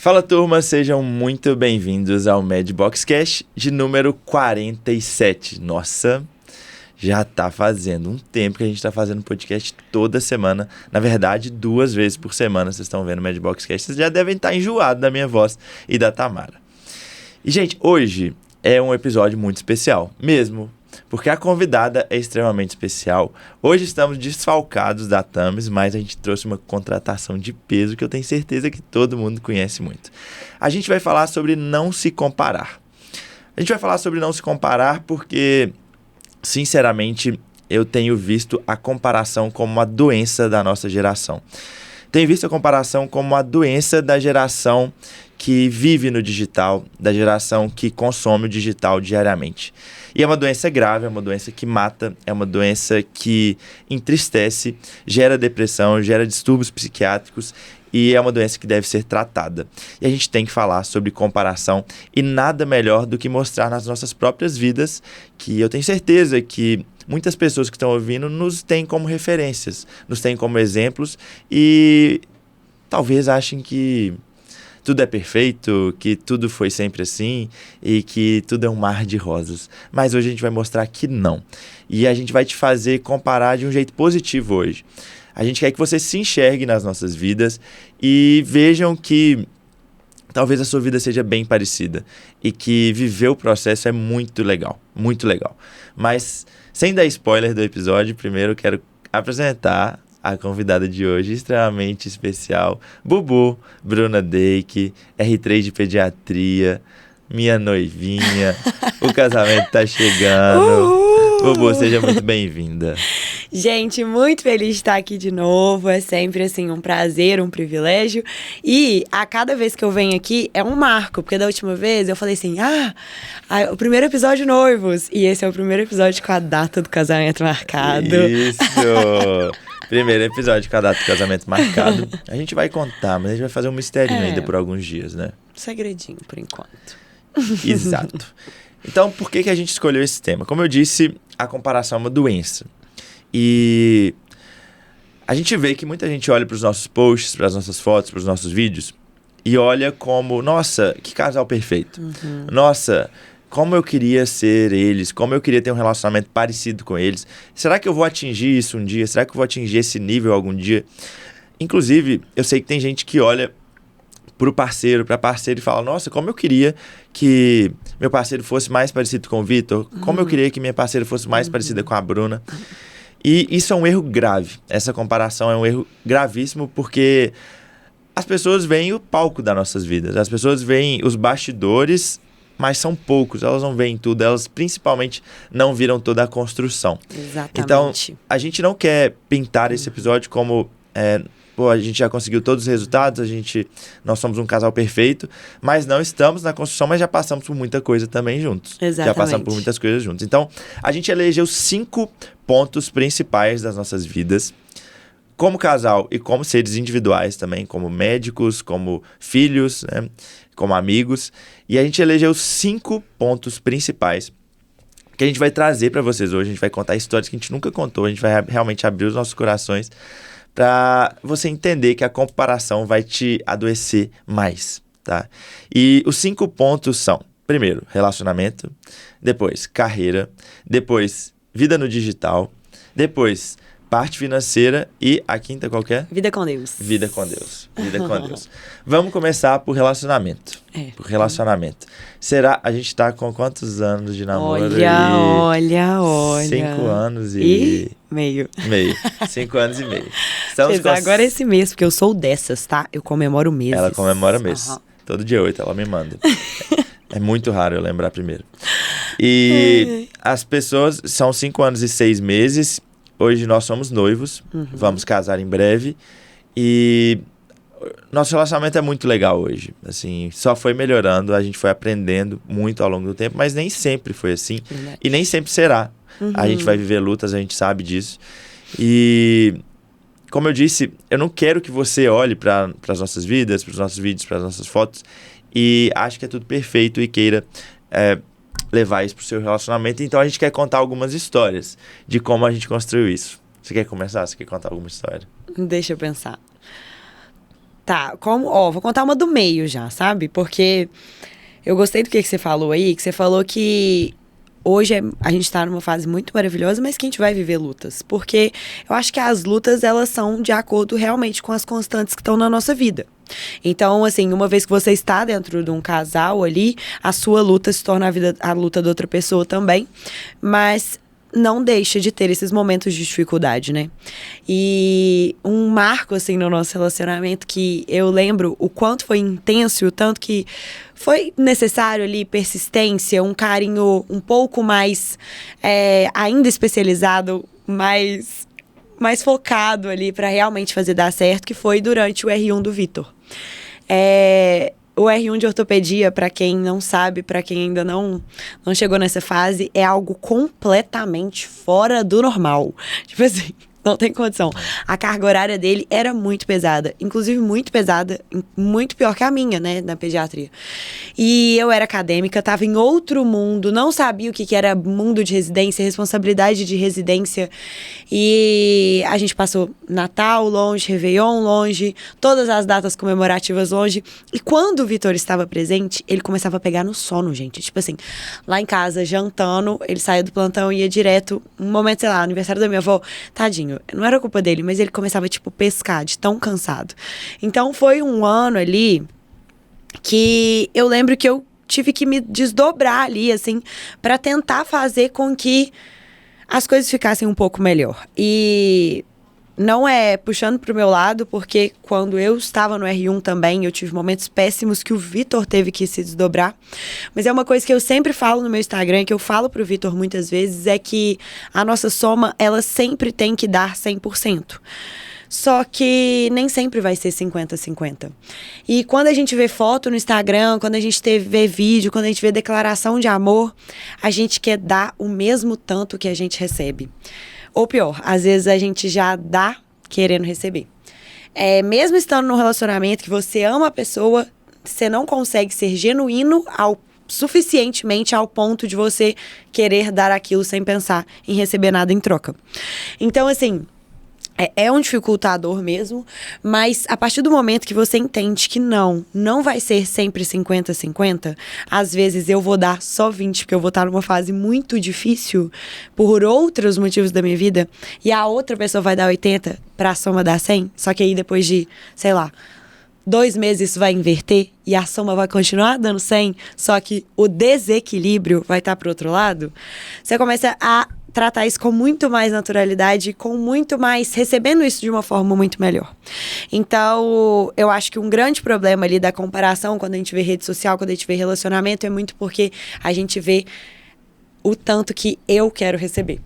Fala turma, sejam muito bem-vindos ao Madbox Cash de número 47. Nossa, já tá fazendo um tempo que a gente tá fazendo podcast toda semana. Na verdade, 2 vezes por semana vocês estão vendo o Madbox Cash. Vocês já devem estar enjoados da minha voz e da Tamara. E gente, hoje é um episódio muito especial, mesmo, porque a convidada é extremamente especial. Hoje estamos desfalcados da Thames, mas a gente trouxe uma contratação de peso que eu tenho certeza que todo mundo conhece muito. A gente vai falar sobre não se comparar. A gente vai falar sobre não se comparar porque, sinceramente, eu tenho visto a comparação como uma doença da nossa geração. Tenho visto a comparação como uma doença da geração que vive no digital, da geração que consome o digital diariamente. E é uma doença grave, é uma doença que mata, é uma doença que entristece, gera depressão, gera distúrbios psiquiátricos e é uma doença que deve ser tratada. E a gente tem que falar sobre comparação e nada melhor do que mostrar nas nossas próprias vidas que eu tenho certeza que muitas pessoas que estão ouvindo nos têm como referências, nos têm como exemplos e talvez achem que tudo é perfeito, que tudo foi sempre assim e que tudo é um mar de rosas. Mas hoje a gente vai mostrar que não. E a gente vai te fazer comparar de um jeito positivo hoje. A gente quer que você se enxergue nas nossas vidas e vejam que talvez a sua vida seja bem parecida e que viver o processo é muito legal, muito legal. Mas sem dar spoiler do episódio, primeiro eu quero apresentar a convidada de hoje, extremamente especial, Bubu, Bruna Deik, R3 de Pediatria, minha noivinha, o casamento tá chegando. Uhul! Bubu, seja muito bem-vinda. Gente, muito feliz de estar aqui de novo, é sempre assim um prazer, um privilégio, e a cada vez que eu venho aqui é um marco, porque da última vez eu falei assim, o primeiro episódio noivos, e esse é o primeiro episódio com a data do casamento marcado. Isso! Primeiro episódio com a data do casamento marcado. A gente vai contar, mas a gente vai fazer um misterinho ainda por alguns dias, né? Segredinho, por enquanto. Exato. Então, por que a gente escolheu esse tema? Como eu disse, a comparação é uma doença. E a gente vê que muita gente olha para os nossos posts, para as nossas fotos, para os nossos vídeos e olha como, nossa, que casal perfeito. Uhum. Nossa, como eu queria ser eles, como eu queria ter um relacionamento parecido com eles. Será que eu vou atingir isso um dia? Será que eu vou atingir esse nível algum dia? Inclusive, eu sei que tem gente que olha pro parceiro, pra parceira e fala, nossa, como eu queria que meu parceiro fosse mais parecido com o Vitor, como eu queria que minha parceira fosse mais parecida com a Bruna. E isso é um erro grave, essa comparação é um erro gravíssimo porque as pessoas veem o palco das nossas vidas, as pessoas veem os bastidores, mas são poucos, elas não veem tudo, elas principalmente não viram toda a construção. Exatamente. Então, a gente não quer pintar esse episódio como a gente já conseguiu todos os resultados, nós somos um casal perfeito, mas não estamos na construção, mas já passamos por muita coisa também juntos. Exatamente. Já passamos por muitas coisas juntos. Então, a gente elegeu 5 pontos principais das nossas vidas, como casal e como seres individuais também, como médicos, como filhos, né, como amigos. E a gente elegeu 5 pontos principais que a gente vai trazer para vocês hoje. A gente vai contar histórias que a gente nunca contou, a gente vai realmente abrir os nossos corações para você entender que a comparação vai te adoecer mais, tá? E os 5 pontos são, primeiro, relacionamento, depois, carreira, depois, vida no digital, depois, parte financeira e a quinta qualquer? Vida com Deus. Vida com Deus. Vida com Deus. Vamos começar por relacionamento. Por relacionamento. Será, a gente tá com quantos anos de namoro? Olha. 5 anos e meio. 5 anos e meio. Estamos com agora esse mês, porque eu sou dessas, tá? Eu comemoro meses. Ela comemora meses. Uhum. Todo dia 8 ela me manda. É muito raro eu lembrar primeiro. E as pessoas, são 5 anos e 6 meses. Hoje nós somos noivos, vamos casar em breve e nosso relacionamento é muito legal hoje, assim, só foi melhorando, a gente foi aprendendo muito ao longo do tempo, mas nem sempre foi assim e nem sempre será. A gente vai viver lutas, a gente sabe disso e, como eu disse, eu não quero que você olhe para as nossas vidas, para os nossos vídeos, para as nossas fotos e ache que é tudo perfeito e queira levar isso pro seu relacionamento. Então a gente quer contar algumas histórias de como a gente construiu isso. Você quer começar? Você quer contar alguma história? Deixa eu pensar. Tá, vou contar uma do meio já, sabe? Porque eu gostei do que você falou aí, que você falou que hoje a gente tá numa fase muito maravilhosa, mas que a gente vai viver lutas. Porque eu acho que as lutas, elas são de acordo realmente com as constantes que estão na nossa vida. Então, assim, uma vez que você está dentro de um casal ali, a sua luta se torna a luta da outra pessoa também. Mas não deixa de ter esses momentos de dificuldade, né? E um marco, assim, no nosso relacionamento que eu lembro o quanto foi intenso, o tanto que foi necessário ali persistência, um carinho um pouco mais ainda especializado, mais focado ali para realmente fazer dar certo, que foi durante o R1 do Vitor. O R1 de ortopedia, para quem não sabe, para quem ainda não chegou nessa fase, é algo completamente fora do normal. Tipo assim, não tem condição. A carga horária dele era muito pesada. Inclusive, muito pesada. Muito pior que a minha, né? Na pediatria. E eu era acadêmica, tava em outro mundo. Não sabia o que era mundo de residência, responsabilidade de residência. E a gente passou Natal longe, Réveillon longe, todas as datas comemorativas longe. E quando o Vitor estava presente, ele começava a pegar no sono, gente. Tipo assim, lá em casa, jantando, ele saía do plantão e ia direto. Um momento, sei lá, aniversário da minha avó. Tadinho. Não era culpa dele, mas ele começava, tipo, pescar de tão cansado. Então, foi um ano ali que eu lembro que eu tive que me desdobrar ali, assim, pra tentar fazer com que as coisas ficassem um pouco melhor. E não é puxando pro meu lado, porque quando eu estava no R1 também, eu tive momentos péssimos que o Vitor teve que se desdobrar. Mas é uma coisa que eu sempre falo no meu Instagram, que eu falo pro Vitor muitas vezes, é que a nossa soma, ela sempre tem que dar 100%. Só que nem sempre vai ser 50-50. E quando a gente vê foto no Instagram, quando a gente vê vídeo, quando a gente vê declaração de amor, a gente quer dar o mesmo tanto que a gente recebe. Ou pior, às vezes a gente já dá querendo receber. Mesmo estando num relacionamento que você ama a pessoa, você não consegue ser genuíno suficientemente ao ponto de você querer dar aquilo sem pensar em receber nada em troca. Então, assim, é um dificultador mesmo, mas a partir do momento que você entende que não vai ser sempre 50-50, às vezes eu vou dar só 20, porque eu vou estar numa fase muito difícil por outros motivos da minha vida, e a outra pessoa vai dar 80 pra soma dar 100, só que aí depois de, sei lá, 2 meses isso vai inverter e a soma vai continuar dando 100, só que o desequilíbrio vai estar pro outro lado, você começa a tratar isso com muito mais naturalidade, com muito mais, recebendo isso de uma forma muito melhor. Então, eu acho que um grande problema ali da comparação, quando a gente vê rede social, quando a gente vê relacionamento, é muito porque a gente vê o tanto que eu quero receber.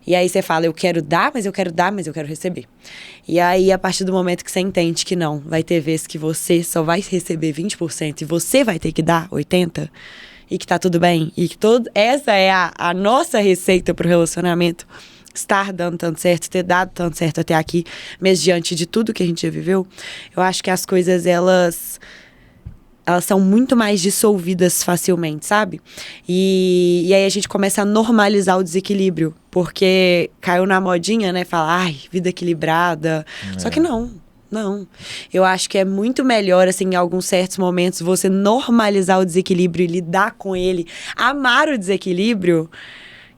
E aí você fala, eu quero dar, mas eu quero dar, mas eu quero receber. E aí, a partir do momento que você entende que não, vai ter vezes que você só vai receber 20% e você vai ter que dar 80%, e que tá tudo bem, e que essa é a nossa receita pro relacionamento, estar dando tanto certo, ter dado tanto certo até aqui, mesmo diante de tudo que a gente já viveu, eu acho que as coisas, elas são muito mais dissolvidas facilmente, sabe? E aí a gente começa a normalizar o desequilíbrio, porque caiu na modinha, né, falar, ai, vida equilibrada, só que não. Eu acho que é muito melhor, assim, em alguns certos momentos, você normalizar o desequilíbrio e lidar com ele, amar o desequilíbrio,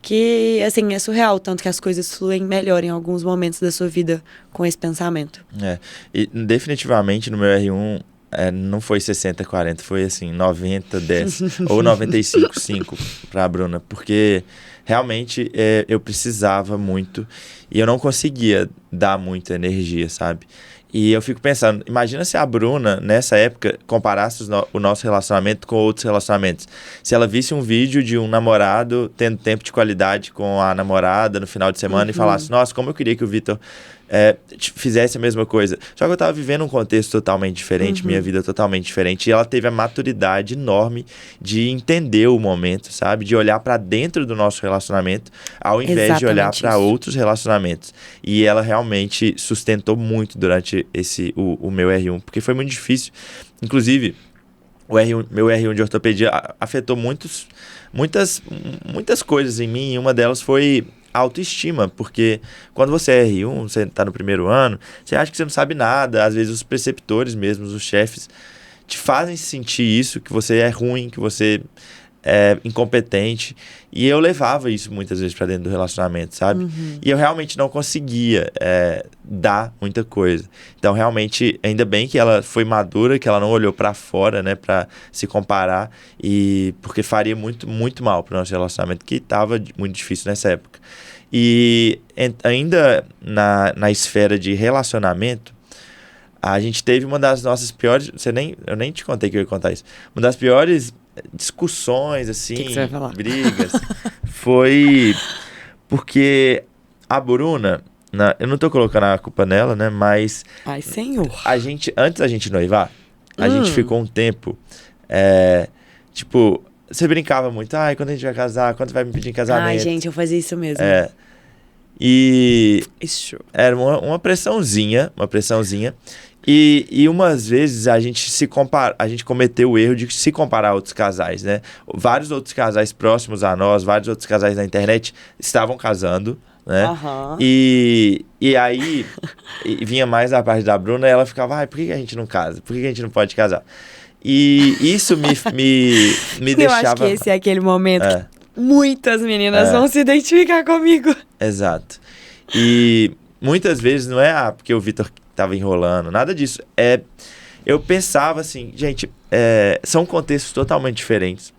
que, assim, é surreal, tanto que as coisas fluem melhor em alguns momentos da sua vida com esse pensamento. E definitivamente no meu R1 não foi 60-40, foi assim, 90-10 ou 95-5 pra Bruna, porque realmente eu precisava muito e eu não conseguia dar muita energia, sabe? E eu fico pensando, imagina se a Bruna, nessa época, comparasse o nosso relacionamento com outros relacionamentos. Se ela visse um vídeo de um namorado tendo tempo de qualidade com a namorada no final de semana e falasse, nossa, como eu queria que o Vitor fizesse a mesma coisa. Só que eu tava vivendo um contexto totalmente diferente, minha vida totalmente diferente. E ela teve a maturidade enorme de entender o momento, sabe? De olhar pra dentro do nosso relacionamento, ao invés de olhar pra outros relacionamentos. E ela realmente sustentou muito durante o meu R1, porque foi muito difícil. Inclusive, meu R1 de ortopedia afetou muitas coisas em mim, e uma delas foi autoestima, porque quando você é R1, você tá no primeiro ano, você acha que você não sabe nada, às vezes os preceptores mesmo, os chefes, te fazem sentir isso, que você é ruim, que você é incompetente, e eu levava isso muitas vezes pra dentro do relacionamento, sabe? E eu realmente não conseguia dar muita coisa. Então, realmente, ainda bem que ela foi madura, que ela não olhou pra fora, né, pra se comparar, e porque faria muito, muito mal pro nosso relacionamento, que tava muito difícil nessa época. E ainda na esfera de relacionamento, a gente teve uma das nossas piores... Eu nem te contei que eu ia contar isso. Uma das piores discussões, assim, Que você vai falar? brigas, foi porque a Bruna, eu não tô colocando a culpa nela, né, mas Ai, senhor. antes da gente noivar, a gente ficou um tempo, tipo, você brincava muito, quando a gente vai casar, quando vai me pedir em casamento? Ai, gente, eu fazia isso mesmo. E Isso. era uma pressãozinha, E umas vezes a gente cometeu o erro de se comparar a outros casais, né? Vários outros casais próximos a nós, vários outros casais na internet estavam casando, né? E aí vinha mais a parte da Bruna e ela ficava, por que a gente não casa? Por que a gente não pode casar? E isso me deixava... Eu acho que esse é aquele momento que muitas meninas vão se identificar comigo. Exato. E muitas vezes não é porque o Vitor tava enrolando, nada disso. Eu pensava assim, gente, são contextos totalmente diferentes.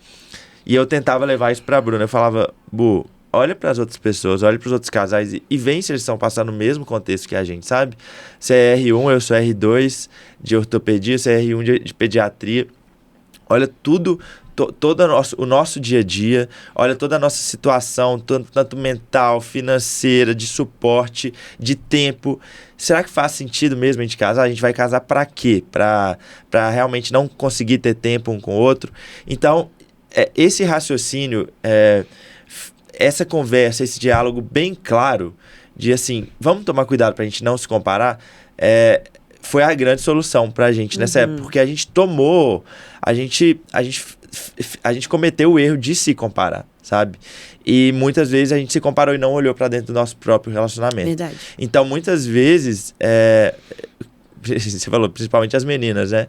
E eu tentava levar isso pra Bruna. Eu falava, Bu, olha pras outras pessoas, olha pros outros casais e vê se eles estão passando o mesmo contexto que a gente, sabe? Você é R1, eu sou R2 de ortopedia, você é R1 de pediatria. Olha tudo, todo o nosso dia a dia, olha toda a nossa situação, tanto mental, financeira, de suporte, de tempo. Será que faz sentido mesmo a gente casar? A gente vai casar pra quê? Pra realmente não conseguir ter tempo um com o outro? Então, esse raciocínio, essa conversa, esse diálogo bem claro de assim, vamos tomar cuidado pra gente não se comparar, foi a grande solução pra gente nessa época, porque a gente cometeu o erro de se comparar, sabe? E muitas vezes a gente se comparou e não olhou pra dentro do nosso próprio relacionamento. Verdade. Então, muitas vezes, você falou, principalmente as meninas, né?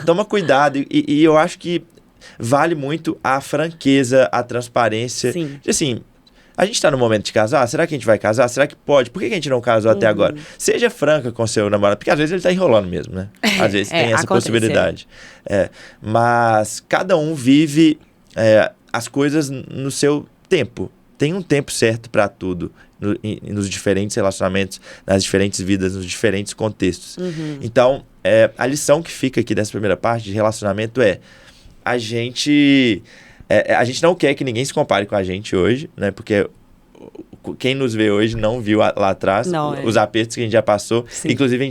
Toma cuidado e eu acho que vale muito a franqueza, a transparência. Sim. Assim, a gente tá no momento de casar? Será que a gente vai casar? Será que pode? Por que a gente não casou até agora? Seja franca com seu namorado, porque às vezes ele tá enrolando mesmo, né? Às vezes tem essa possibilidade. Mas cada um vive as coisas no seu tempo. Tem um tempo certo para tudo, nos diferentes relacionamentos, nas diferentes vidas, nos diferentes contextos. Então, a lição que fica aqui dessa primeira parte de relacionamento a gente não quer que ninguém se compare com a gente hoje, né? Porque quem nos vê hoje não viu lá atrás os apertos que a gente já passou. Sim. Inclusive,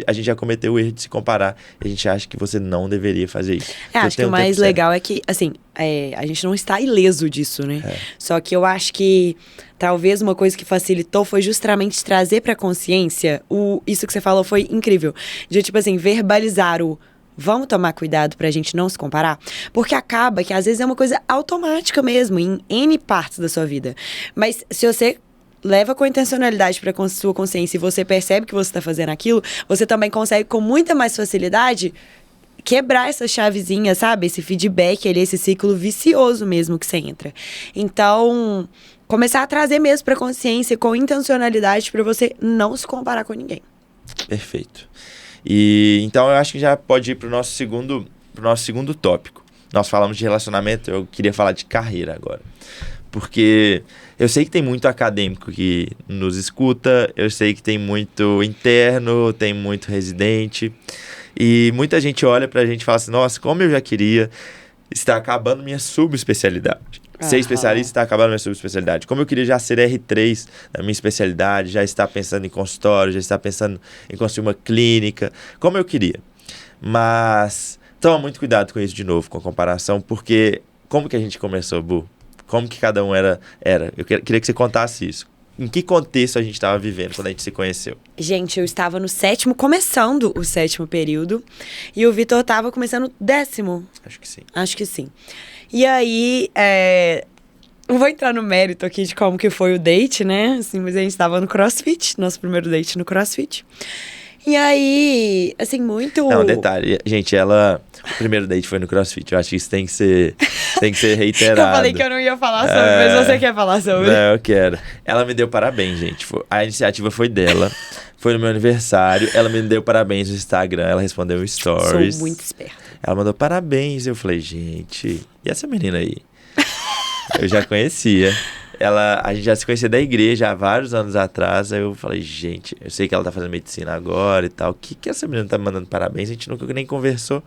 a gente já cometeu o erro de se comparar. E a gente acha que você não deveria fazer isso. Acho que o mais legal é que, assim, a gente não está ileso disso, né? Só que eu acho que talvez uma coisa que facilitou foi justamente trazer pra consciência isso que você falou foi incrível. De, tipo assim, verbalizar vamos tomar cuidado pra gente não se comparar? Porque acaba que às vezes é uma coisa automática mesmo, em N partes da sua vida. Mas se você leva com intencionalidade pra sua consciência e você percebe que você tá fazendo aquilo, você também consegue com muita mais facilidade quebrar essa chavezinha, sabe? Esse feedback ali, esse ciclo vicioso mesmo que você entra. Então, começar a trazer mesmo pra consciência com intencionalidade pra você não se comparar com ninguém. Perfeito. E então eu acho que já pode ir pro nosso segundo tópico. Nós falamos de relacionamento, eu queria falar de carreira agora. Porque eu sei que tem muito acadêmico que nos escuta, eu sei que tem muito interno, tem muito residente. E muita gente olha pra gente e fala assim, nossa, como eu já queria estar acabando minha subespecialidade. Ser especialista está acabando minha subespecialidade. Como eu queria já ser R3 na minha especialidade, já estar pensando em consultório, já estar pensando em construir uma clínica. Como eu queria. Mas toma muito cuidado com isso de novo, com a comparação, porque como que a gente começou, Bu? Como que cada um era? Eu queria que você contasse isso. Em que contexto a gente estava vivendo quando a gente se conheceu? Gente, eu estava no começando o 7º período, e o Vitor estava começando o 10º. Acho que sim. Acho que sim. E aí, não vou entrar no mérito aqui de como que foi o date, né? Assim, mas a gente tava no CrossFit, nosso primeiro date no CrossFit. E aí, assim, muito... Não, detalhe, gente, o primeiro date foi no CrossFit. Eu acho que isso tem que ser reiterado. Eu falei que eu não ia falar sobre, mas você quer falar sobre? Não, eu quero. Ela me deu parabéns, gente. A iniciativa foi dela. Foi no meu aniversário. Ela me deu parabéns no Instagram. Ela respondeu um stories. Sou muito esperta. Ela mandou parabéns. Eu falei, gente, e essa menina aí? Eu já conhecia. A gente já se conhecia da igreja há vários anos atrás. Aí eu falei, gente, eu sei que ela tá fazendo medicina agora e tal. O que essa menina tá me mandando parabéns? A gente nunca nem conversou.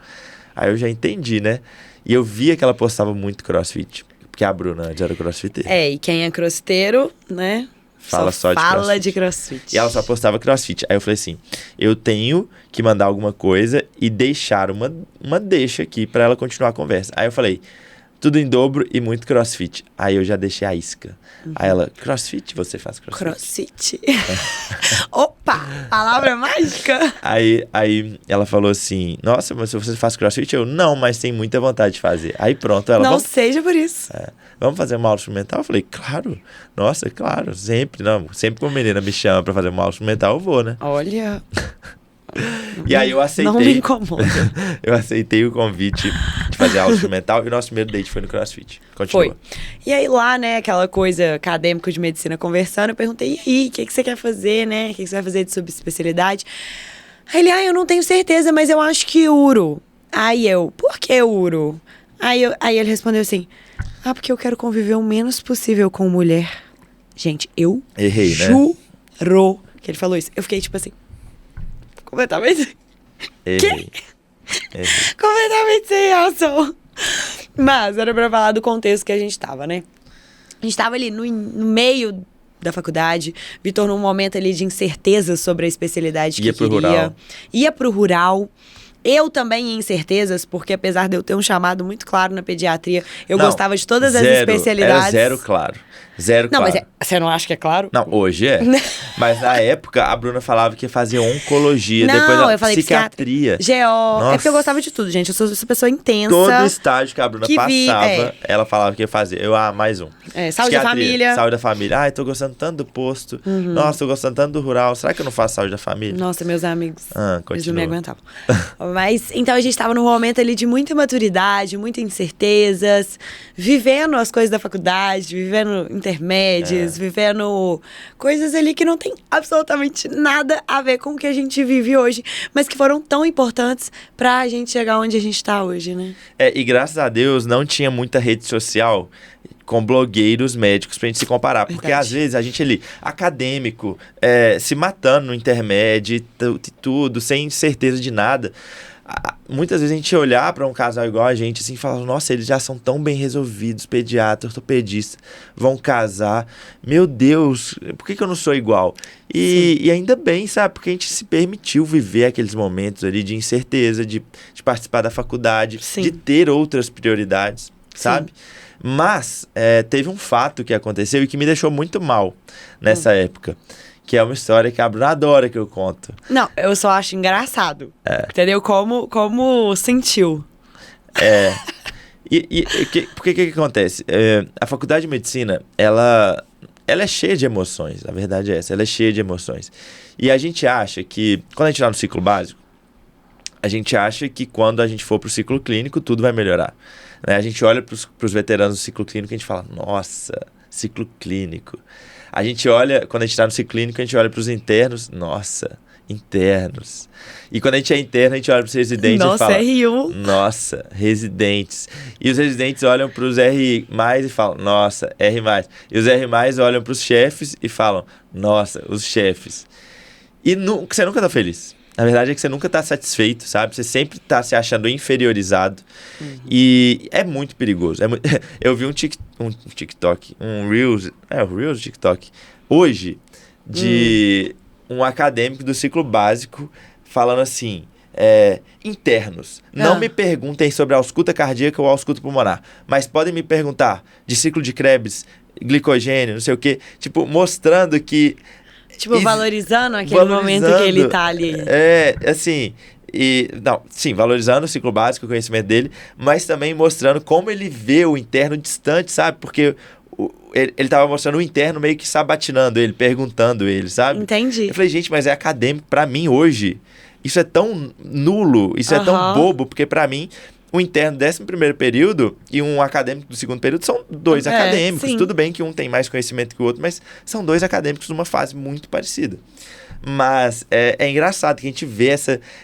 Aí eu já entendi, né? E eu via que ela postava muito CrossFit. Porque a Bruna antes era crossfiteira. E quem é crossfiteiro, né? Fala só de crossfit. E ela só postava crossfit. Aí eu falei assim, eu tenho que mandar alguma coisa e deixar uma deixa aqui pra ela continuar a conversa. Aí eu falei, tudo em dobro e muito crossfit. Aí eu já deixei a isca. Aí ela, crossfit? Você faz crossfit? Crossfit. Opa! Palavra mágica! Aí ela falou assim, nossa, mas você faz crossfit? Eu, não, mas tem muita vontade de fazer. Aí pronto, ela... Não seja por isso. Vamos fazer uma aula instrumental? Eu falei, claro. Nossa, claro, sempre. Não, sempre que uma menina me chama pra fazer uma aula instrumental, eu vou, né? Olha... E aí eu aceitei. Não me incomoda. Eu aceitei o convite de fazer aula instrumental e o nosso primeiro date foi no CrossFit. Continua. Foi. E aí lá, né, aquela coisa acadêmica de medicina conversando, eu perguntei, e aí, o que você quer fazer, né? O que você vai fazer de subespecialidade? Aí ele, eu não tenho certeza, mas eu acho que uro. Aí eu, por que uro? Aí ele respondeu assim, porque eu quero conviver o menos possível com mulher. Gente, eu errei, juro que ele falou isso. Eu fiquei tipo assim, completamente... Errei. Completamente sem reação. Mas era pra falar do contexto que a gente tava, né? A gente tava ali no meio da faculdade. Vitor num momento ali de incerteza sobre a especialidade que queria. Rural. Ia pro rural. Eu também em incertezas, porque apesar de eu ter um chamado muito claro na pediatria, eu gostava de todas as especialidades. Era zero claro. Zero não, claro. Mas você não acha que é claro? Não, hoje é. Mas na época, a Bruna falava que ia fazer oncologia, não, depois eu falei psiquiatria. GO. É porque eu gostava de tudo, gente. Eu sou essa pessoa intensa. Todo estágio que a Bruna passava, ela falava que ia fazer. Eu, mais um. Saúde da família. Saúde da família. Tô gostando tanto do posto. Nossa, tô gostando tanto do rural. Será que eu não faço saúde da família? Nossa, meus amigos. Eles não me aguentavam. Mas, então, a gente tava num momento ali de muita maturidade, muitas incertezas, vivendo as coisas da faculdade, vivendo intermédios, vivendo coisas ali que não tem absolutamente nada a ver com o que a gente vive hoje, mas que foram tão importantes pra gente chegar onde a gente tá hoje, né? E graças a Deus não tinha muita rede social com blogueiros médicos pra gente se comparar. Verdade. Porque às vezes a gente ali, acadêmico, se matando no intermédio e tudo, sem certeza de nada. Muitas vezes a gente olhar para um casal igual a gente assim, e falar, nossa, eles já são tão bem resolvidos, pediatra, ortopedista, vão casar, meu Deus, por que eu não sou igual? E ainda bem, sabe, porque a gente se permitiu viver aqueles momentos ali de incerteza, de participar da faculdade, Sim. de ter outras prioridades, sabe? Mas teve um fato que aconteceu e que me deixou muito mal nessa época. Que é uma história que a Bruna adora que eu conto. Não, eu só acho engraçado. Entendeu? Como sentiu. Por que acontece? A faculdade de medicina, ela é cheia de emoções. A verdade é essa, ela é cheia de emoções. E a gente acha que, quando a gente está no ciclo básico, a gente acha que quando a gente for pro ciclo clínico, tudo vai melhorar. Né? A gente olha pros veteranos do ciclo clínico e a gente fala, nossa, ciclo clínico. A gente olha, quando a gente está no ciclo clínico, a gente olha para os internos, nossa, internos. E quando a gente é interno, a gente olha para os residentes e fala, R1. nossa, residentes. E os residentes olham para os R+, e falam, nossa, R+. E os R+, olham para os chefes e falam, nossa, os chefes. E você nunca está feliz. Na verdade é que você nunca está satisfeito, sabe? Você sempre está se achando inferiorizado. E é muito perigoso. Eu vi um TikTok, um Reels, o Reels do TikTok, hoje, de um acadêmico do ciclo básico falando assim, internos, não me perguntem sobre a ausculta cardíaca ou a ausculta pulmonar, mas podem me perguntar de ciclo de Krebs, glicogênio, não sei o quê, tipo, mostrando que... Tipo, valorizando aquele momento que ele tá ali. Assim... valorizando o ciclo básico, o conhecimento dele, mas também mostrando como ele vê o interno distante, sabe? Porque Ele tava mostrando o interno meio que sabatinando ele, perguntando ele, sabe? Entendi. Eu falei, gente, mas é acadêmico. Pra mim, hoje, isso é tão nulo, isso é tão bobo, porque pra mim, o interno do 11º período e um acadêmico do 2º período são dois acadêmicos. Sim. Tudo bem que um tem mais conhecimento que o outro, mas são dois acadêmicos numa fase muito parecida. Mas é engraçado que a gente vê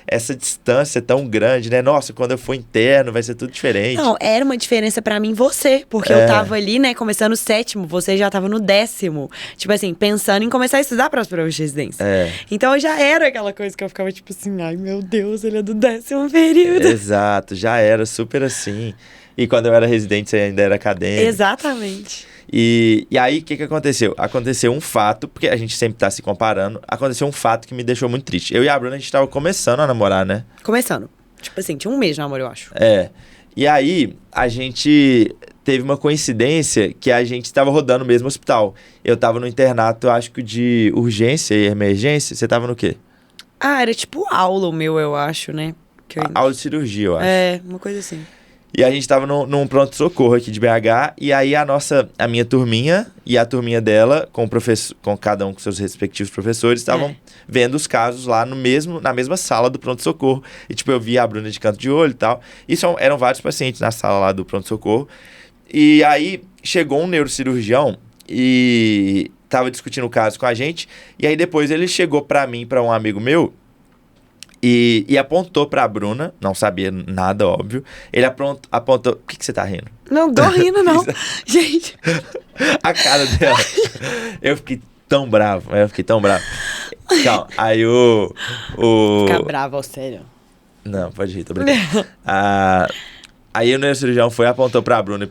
essa distância tão grande, né? Nossa, quando eu for interno vai ser tudo diferente. Não, era uma diferença pra mim você, porque eu tava ali, né, começando o 7º, você já tava no 10º. Tipo assim, pensando em começar a estudar para as provas de residência. Então eu já era aquela coisa que eu ficava tipo assim, ai meu Deus, ele é do 10º período. Exato, já era super assim. E quando eu era residente, você ainda era acadêmico. Exatamente. E aí, o que aconteceu? Aconteceu um fato, porque a gente sempre tá se comparando, aconteceu um fato que me deixou muito triste. Eu e a Bruna, a gente tava começando a namorar, né? Começando. Tipo assim, tinha um mês de namoro, eu acho. E aí, a gente teve uma coincidência que a gente tava rodando o mesmo hospital. Eu tava no internato, acho que de urgência e emergência. Você tava no quê? Era tipo aula o meu, eu acho, né? Aula de cirurgia, eu acho. Uma coisa assim. E a gente tava num pronto-socorro aqui de BH, e aí a minha turminha e a turminha dela, com cada um com seus respectivos professores, estavam vendo os casos lá na mesma sala do pronto-socorro. E tipo, eu via a Bruna de canto de olho e tal. E eram vários pacientes na sala lá do pronto-socorro. E aí chegou um neurocirurgião e tava discutindo o caso com a gente. E aí depois ele chegou pra mim, pra um amigo meu, e apontou pra Bruna, não sabia nada, óbvio. Ele apontou... Por que você tá rindo? Não tô rindo, não. Gente. A cara dela. Eu fiquei tão bravo. Calma, aí Ficar bravo, sério. Não, pode rir, tô brincando. Aí o neurocirurgião apontou pra Bruna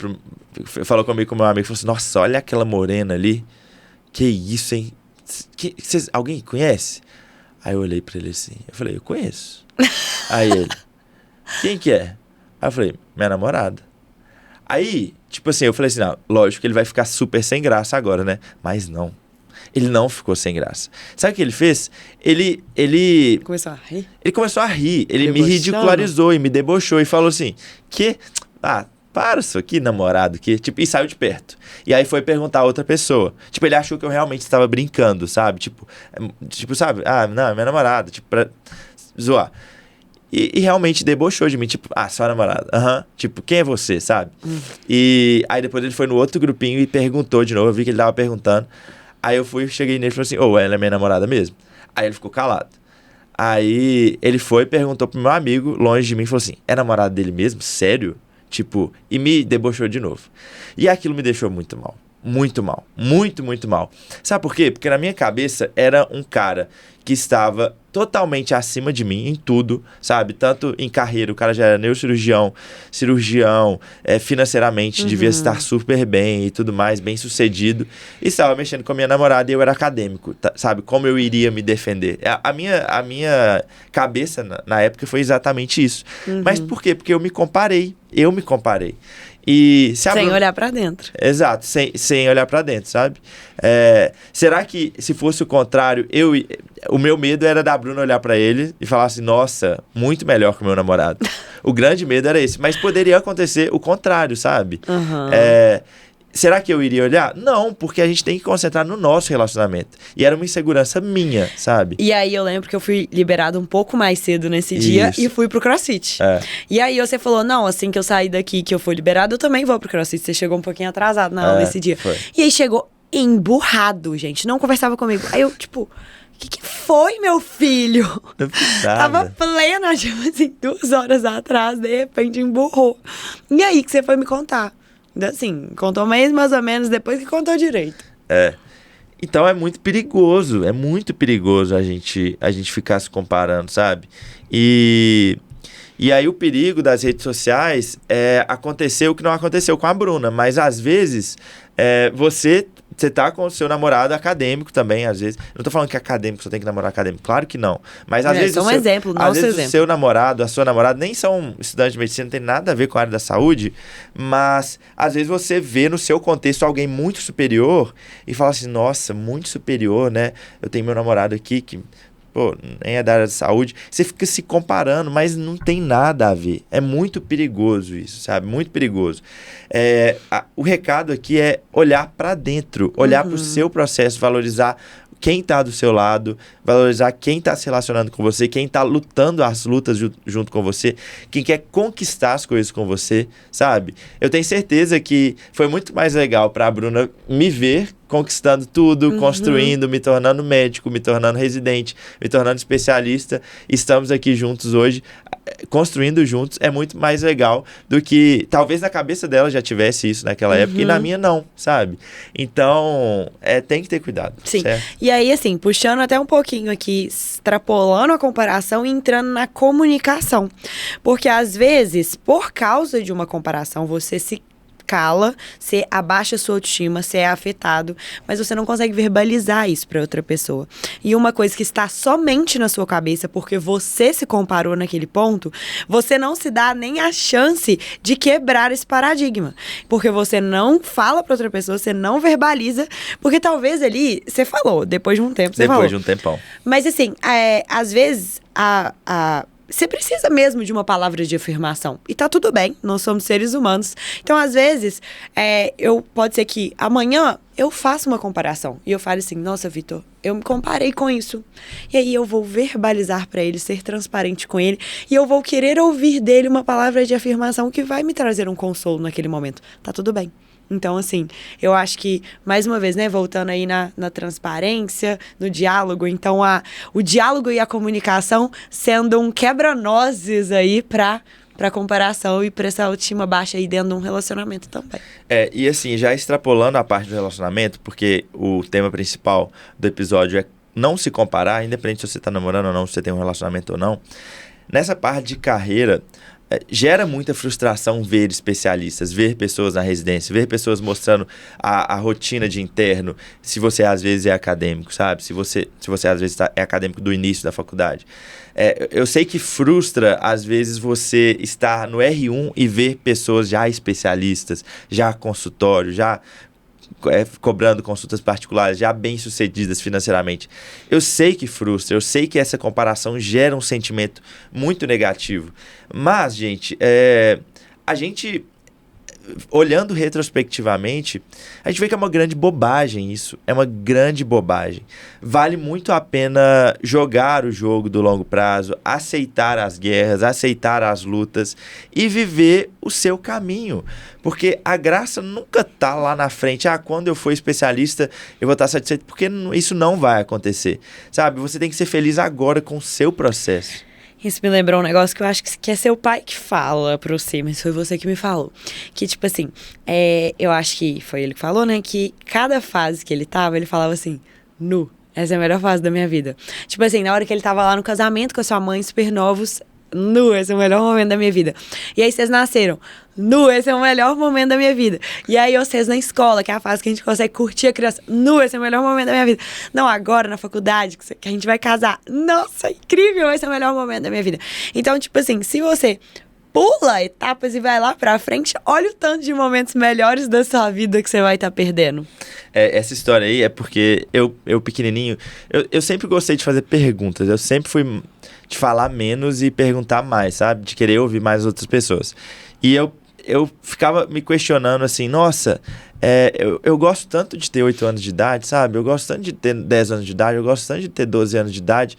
e falou comigo, com o meu amigo, falou assim, nossa, olha aquela morena ali. Que isso, hein? Alguém conhece? Aí eu olhei pra ele assim, eu falei, eu conheço. Aí ele, quem que é? Aí eu falei, minha namorada. Aí, tipo assim, eu falei assim, não, lógico que ele vai ficar super sem graça agora, né? Mas não, ele não ficou sem graça. Sabe o que ele fez? Ele começou a rir? Ele começou a rir, ele me Debochando. ridicularizou e me debochou e falou assim, para isso aqui, namorado, tipo, e saiu de perto. E aí foi perguntar a outra pessoa. Tipo, ele achou que eu realmente estava brincando, sabe? Tipo, sabe? Não, é minha namorada, tipo, pra zoar. E realmente debochou de mim, tipo, sua namorada. Tipo, quem é você, sabe? E aí depois ele foi no outro grupinho e perguntou de novo, eu vi que ele tava perguntando. Aí cheguei nele e falei assim, ela é minha namorada mesmo? Aí ele ficou calado. Aí ele perguntou pro meu amigo, longe de mim, e falou assim, é namorada dele mesmo? Sério? Tipo, e me debochou de novo. E aquilo me deixou muito mal. Muito mal. Muito, muito mal. Sabe por quê? Porque na minha cabeça era um cara que estava totalmente acima de mim em tudo, sabe? Tanto em carreira, o cara já era neurocirurgião, cirurgião, financeiramente devia estar super bem e tudo mais, bem sucedido. E estava mexendo com a minha namorada e eu era acadêmico, sabe? Como eu iria me defender? A minha cabeça na época foi exatamente isso. Mas por quê? Porque eu me comparei. E sem olhar pra dentro. Exato, sem olhar pra dentro, sabe? Será que se fosse o contrário, o meu medo era da Bruna olhar pra ele e falar assim, nossa, muito melhor que o meu namorado. O grande medo era esse, mas poderia acontecer o contrário, sabe? Será que eu iria olhar? Não, porque a gente tem que concentrar no nosso relacionamento. E era uma insegurança minha, sabe? E aí eu lembro que eu fui liberada um pouco mais cedo nesse dia e fui pro CrossFit. E aí você falou, não, assim que eu sair daqui, que eu fui liberada, eu também vou pro CrossFit. Você chegou um pouquinho atrasado na aula nesse dia. Foi. E aí chegou emburrado, gente. Não conversava comigo. Aí eu, tipo, o que foi, meu filho? Tava plena, tipo assim, 2 horas atrás, de repente emburrou. E aí que você foi me contar. Assim, contou mais ou menos depois que contou direito. Então é muito perigoso a gente ficar se comparando, sabe? E aí o perigo das redes sociais é acontecer o que não aconteceu com a Bruna, mas às vezes você tá com o seu namorado acadêmico também, às vezes. Não tô falando que acadêmico só tem que namorar acadêmico, claro que não. Mas às vezes. É um exemplo, nosso exemplo. O seu namorado, a sua namorada nem são estudantes de medicina, não tem nada a ver com a área da saúde, mas às vezes você vê no seu contexto alguém muito superior e fala assim, nossa, muito superior, né? Eu tenho meu namorado aqui que pô, nem é da área da saúde. Você fica se comparando, mas não tem nada a ver. É muito perigoso isso, sabe? Muito perigoso. O recado aqui é olhar para dentro, olhar para o seu processo, valorizar quem está do seu lado, valorizar quem está se relacionando com você, quem está lutando as lutas junto com você, quem quer conquistar as coisas com você, sabe? Eu tenho certeza que foi muito mais legal para a Bruna me ver conquistando tudo, construindo, me tornando médico, me tornando residente, me tornando especialista. Estamos aqui juntos hoje, construindo juntos. É muito mais legal do que... Talvez na cabeça dela já tivesse isso naquela época e na minha não, sabe? Então, tem que ter cuidado. Sim. Certo? E aí, assim, puxando até um pouquinho aqui, extrapolando a comparação e entrando na comunicação. Porque, às vezes, por causa de uma comparação, você se cala, você abaixa a sua autoestima, você é afetado, mas você não consegue verbalizar isso para outra pessoa. E uma coisa que está somente na sua cabeça, porque você se comparou naquele ponto, você não se dá nem a chance de quebrar esse paradigma. Porque você não fala para outra pessoa, você não verbaliza, porque talvez ali, você falou, depois de um tempo você falou. Depois de um tempão. Mas assim, às vezes, você precisa mesmo de uma palavra de afirmação. E tá tudo bem, nós somos seres humanos. Então, às vezes, pode ser que amanhã eu faça uma comparação. E eu fale assim, nossa, Vitor, eu me comparei com isso. E aí eu vou verbalizar pra ele, ser transparente com ele. E eu vou querer ouvir dele uma palavra de afirmação que vai me trazer um consolo naquele momento. Tá tudo bem. Então, assim, eu acho que, mais uma vez, né, voltando aí na transparência, no diálogo, então o diálogo e a comunicação sendo um quebra-nozes aí pra comparação e pra essa autoestima baixa aí dentro de um relacionamento também. E assim, já extrapolando a parte do relacionamento, porque o tema principal do episódio é não se comparar, independente se você tá namorando ou não, se você tem um relacionamento ou não, nessa parte de carreira... Gera muita frustração ver especialistas, ver pessoas na residência, ver pessoas mostrando a rotina de interno, se você às vezes é acadêmico, sabe? Se você às vezes é acadêmico do início da faculdade. Eu sei que frustra, às vezes, você estar no R1 e ver pessoas já especialistas, já consultório, já... cobrando consultas particulares, já bem-sucedidas financeiramente. Eu sei que frustra, eu sei que essa comparação gera um sentimento muito negativo. Mas, gente, a gente, olhando retrospectivamente, a gente vê que é uma grande bobagem isso. É uma grande bobagem. Vale muito a pena jogar o jogo do longo prazo, aceitar as guerras, aceitar as lutas e viver o seu caminho. Porque a graça nunca tá lá na frente. Quando eu for especialista, eu vou estar satisfeito. Porque isso não vai acontecer. Sabe? Você tem que ser feliz agora com o seu processo. Isso me lembrou um negócio que eu acho que é seu pai que fala pra você, mas foi você que me falou. Que, tipo assim, eu acho que foi ele que falou, né? Que cada fase que ele falava assim, nu, essa é a melhor fase da minha vida. Tipo assim, na hora que ele tava lá no casamento com a sua mãe, super novos, nu, esse é o melhor momento da minha vida. E aí vocês nasceram, nu, esse é o melhor momento da minha vida. E aí vocês na escola, que é a fase que a gente consegue curtir a criança, nu, esse é o melhor momento da minha vida. Não, agora na faculdade, que a gente vai casar, nossa, incrível, esse é o melhor momento da minha vida. Então, tipo assim, se você pula etapas e vai lá pra frente, olha o tanto de momentos melhores da sua vida que você vai estar perdendo. Essa história aí é porque eu pequenininho, eu sempre gostei de fazer perguntas, eu sempre fui de falar menos e perguntar mais, sabe? De querer ouvir mais outras pessoas. E eu ficava me questionando assim, nossa, eu gosto tanto de ter 8 anos de idade, sabe? Eu gosto tanto de ter 10 anos de idade, eu gosto tanto de ter 12 anos de idade.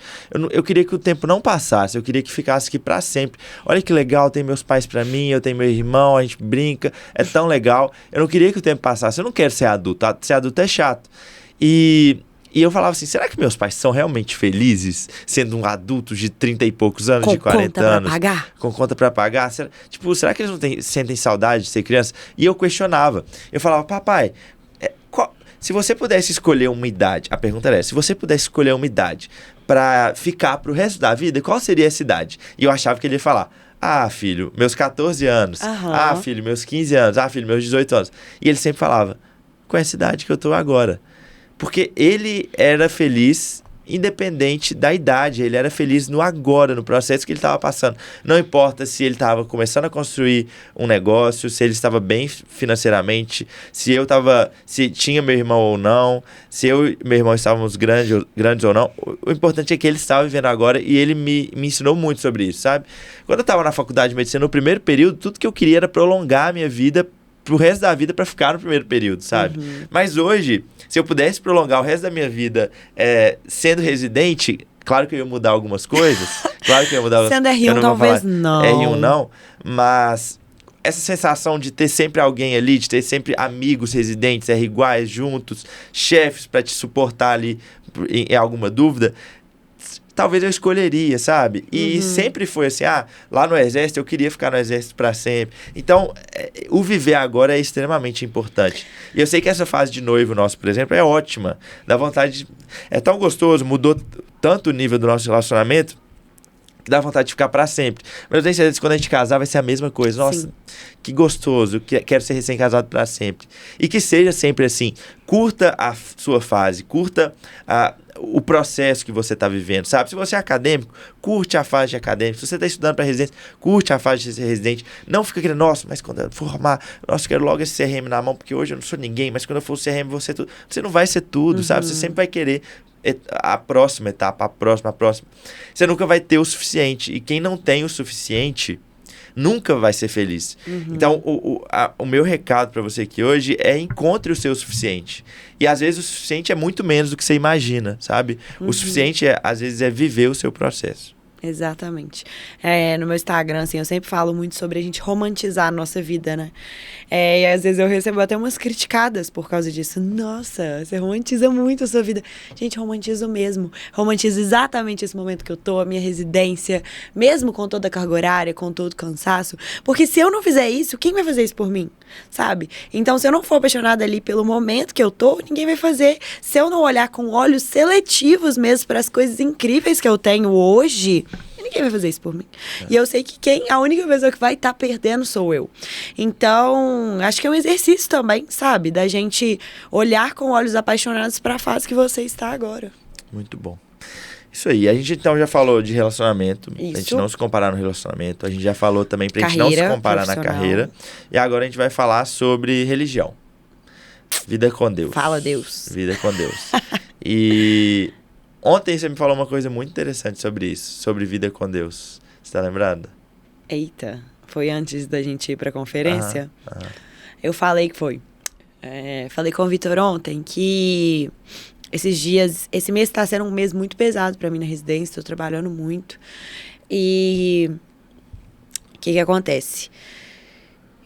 Eu queria que o tempo não passasse, eu queria que ficasse aqui pra sempre. Olha que legal, tem meus pais pra mim, eu tenho meu irmão, a gente brinca, é tão legal. Eu não queria que o tempo passasse, eu não quero ser adulto, ser adulto é chato. E eu falava assim, será que meus pais são realmente felizes sendo um adulto de 30 e poucos anos, de 40 anos? Com conta pra pagar? Será que eles não sentem saudade de ser criança? E eu questionava. Eu falava, papai, se você pudesse escolher uma idade, a pergunta era essa, se você pudesse escolher uma idade pra ficar pro resto da vida, qual seria essa idade? E eu achava que ele ia falar, filho, meus 14 anos. Uhum. Filho, meus 15 anos. Filho, meus 18 anos. E ele sempre falava, com essa idade que eu tô agora. Porque ele era feliz independente da idade. Ele era feliz no agora, no processo que ele estava passando. Não importa se ele estava começando a construir um negócio, se ele estava bem financeiramente, se tinha meu irmão ou não, se eu e meu irmão estávamos grandes ou não. O importante é que ele estava vivendo agora e ele me ensinou muito sobre isso, sabe? Quando eu estava na faculdade de medicina, no primeiro período, tudo que eu queria era prolongar a minha vida pro resto da vida para ficar no primeiro período, sabe? Mas hoje, se eu pudesse prolongar o resto da minha vida sendo residente, claro que eu ia mudar algumas coisas. Claro que eu ia mudar... Sendo R1 talvez não. R1 não, mas essa sensação de ter sempre alguém ali, de ter sempre amigos residentes, iguais, juntos, chefes para te suportar ali em alguma dúvida... Talvez eu escolheria, sabe? E sempre foi assim, lá no exército eu queria ficar no exército para sempre. Então, o viver agora é extremamente importante. E eu sei que essa fase de noivo nosso, por exemplo, é ótima. Dá vontade é tão gostoso, mudou tanto o nível do nosso relacionamento, que dá vontade de ficar para sempre. Mas eu tenho certeza que quando a gente casar vai ser a mesma coisa. Nossa, sim, que gostoso, quero ser recém-casado para sempre. E que seja sempre assim. Curta a sua fase, curta o processo que você está vivendo, sabe? Se você é acadêmico, curte a fase de acadêmico. Se você está estudando para residência, curte a fase de ser residente. Não fica querendo, nossa, mas quando eu formar, nossa, eu quero logo esse CRM na mão, porque hoje eu não sou ninguém, mas quando eu for o CRM, você tudo. Você não vai ser tudo, sabe? Você sempre vai querer a próxima etapa, a próxima. Você nunca vai ter o suficiente. E quem não tem o suficiente nunca vai ser feliz. Então, o meu recado para você aqui hoje é encontre o seu suficiente. E às vezes o suficiente é muito menos do que você imagina, sabe? O suficiente, às vezes, é viver o seu processo. Exatamente. No meu Instagram, assim, eu sempre falo muito sobre a gente romantizar a nossa vida, né? E às vezes eu recebo até umas criticadas por causa disso. Nossa, você romantiza muito a sua vida. Gente, romantizo mesmo. Romantizo exatamente esse momento que eu tô, a minha residência, mesmo com toda a carga horária, com todo o cansaço. Porque se eu não fizer isso, quem vai fazer isso por mim? Sabe? Então, se eu não for apaixonada ali pelo momento que eu tô, ninguém vai fazer. Se eu não olhar com olhos seletivos mesmo para as coisas incríveis que eu tenho hoje, ninguém vai fazer isso por mim. E eu sei que a única pessoa que vai estar perdendo sou eu. Então, acho que é um exercício também, sabe? Da gente olhar com olhos apaixonados para a fase que você está agora. Muito bom. Isso aí. A gente então já falou de relacionamento. Isso. A gente não se comparar no relacionamento. A gente já falou também pra gente não se comparar na carreira. E agora a gente vai falar sobre religião. Vida com Deus. Fala, Deus. Vida com Deus. E ontem você me falou uma coisa muito interessante sobre isso. Sobre vida com Deus. Você tá lembrada? Eita. Foi antes da gente ir pra conferência? Eu falei que foi. Falei com o Vitor ontem que esses dias, esse mês tá sendo um mês muito pesado pra mim na residência, tô trabalhando muito. E o que acontece?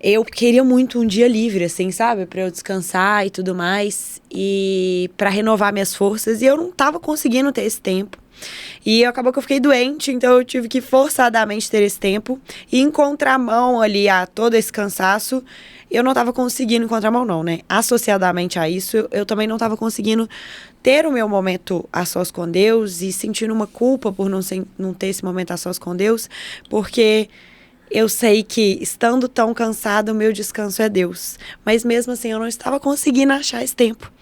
Eu queria muito um dia livre, assim, sabe? Pra eu descansar e tudo mais. E pra renovar minhas forças. E eu não tava conseguindo ter esse tempo. E acabou que eu fiquei doente, então eu tive que forçadamente ter esse tempo. E em contramão ali a todo esse cansaço, eu não tava conseguindo encontrar mão não, né? Associadamente a isso, eu também não tava conseguindo ter o meu momento a sós com Deus e sentindo uma culpa por não ter esse momento a sós com Deus, porque eu sei que, estando tão cansada, o meu descanso é Deus. Mas mesmo assim, eu não estava conseguindo achar esse tempo.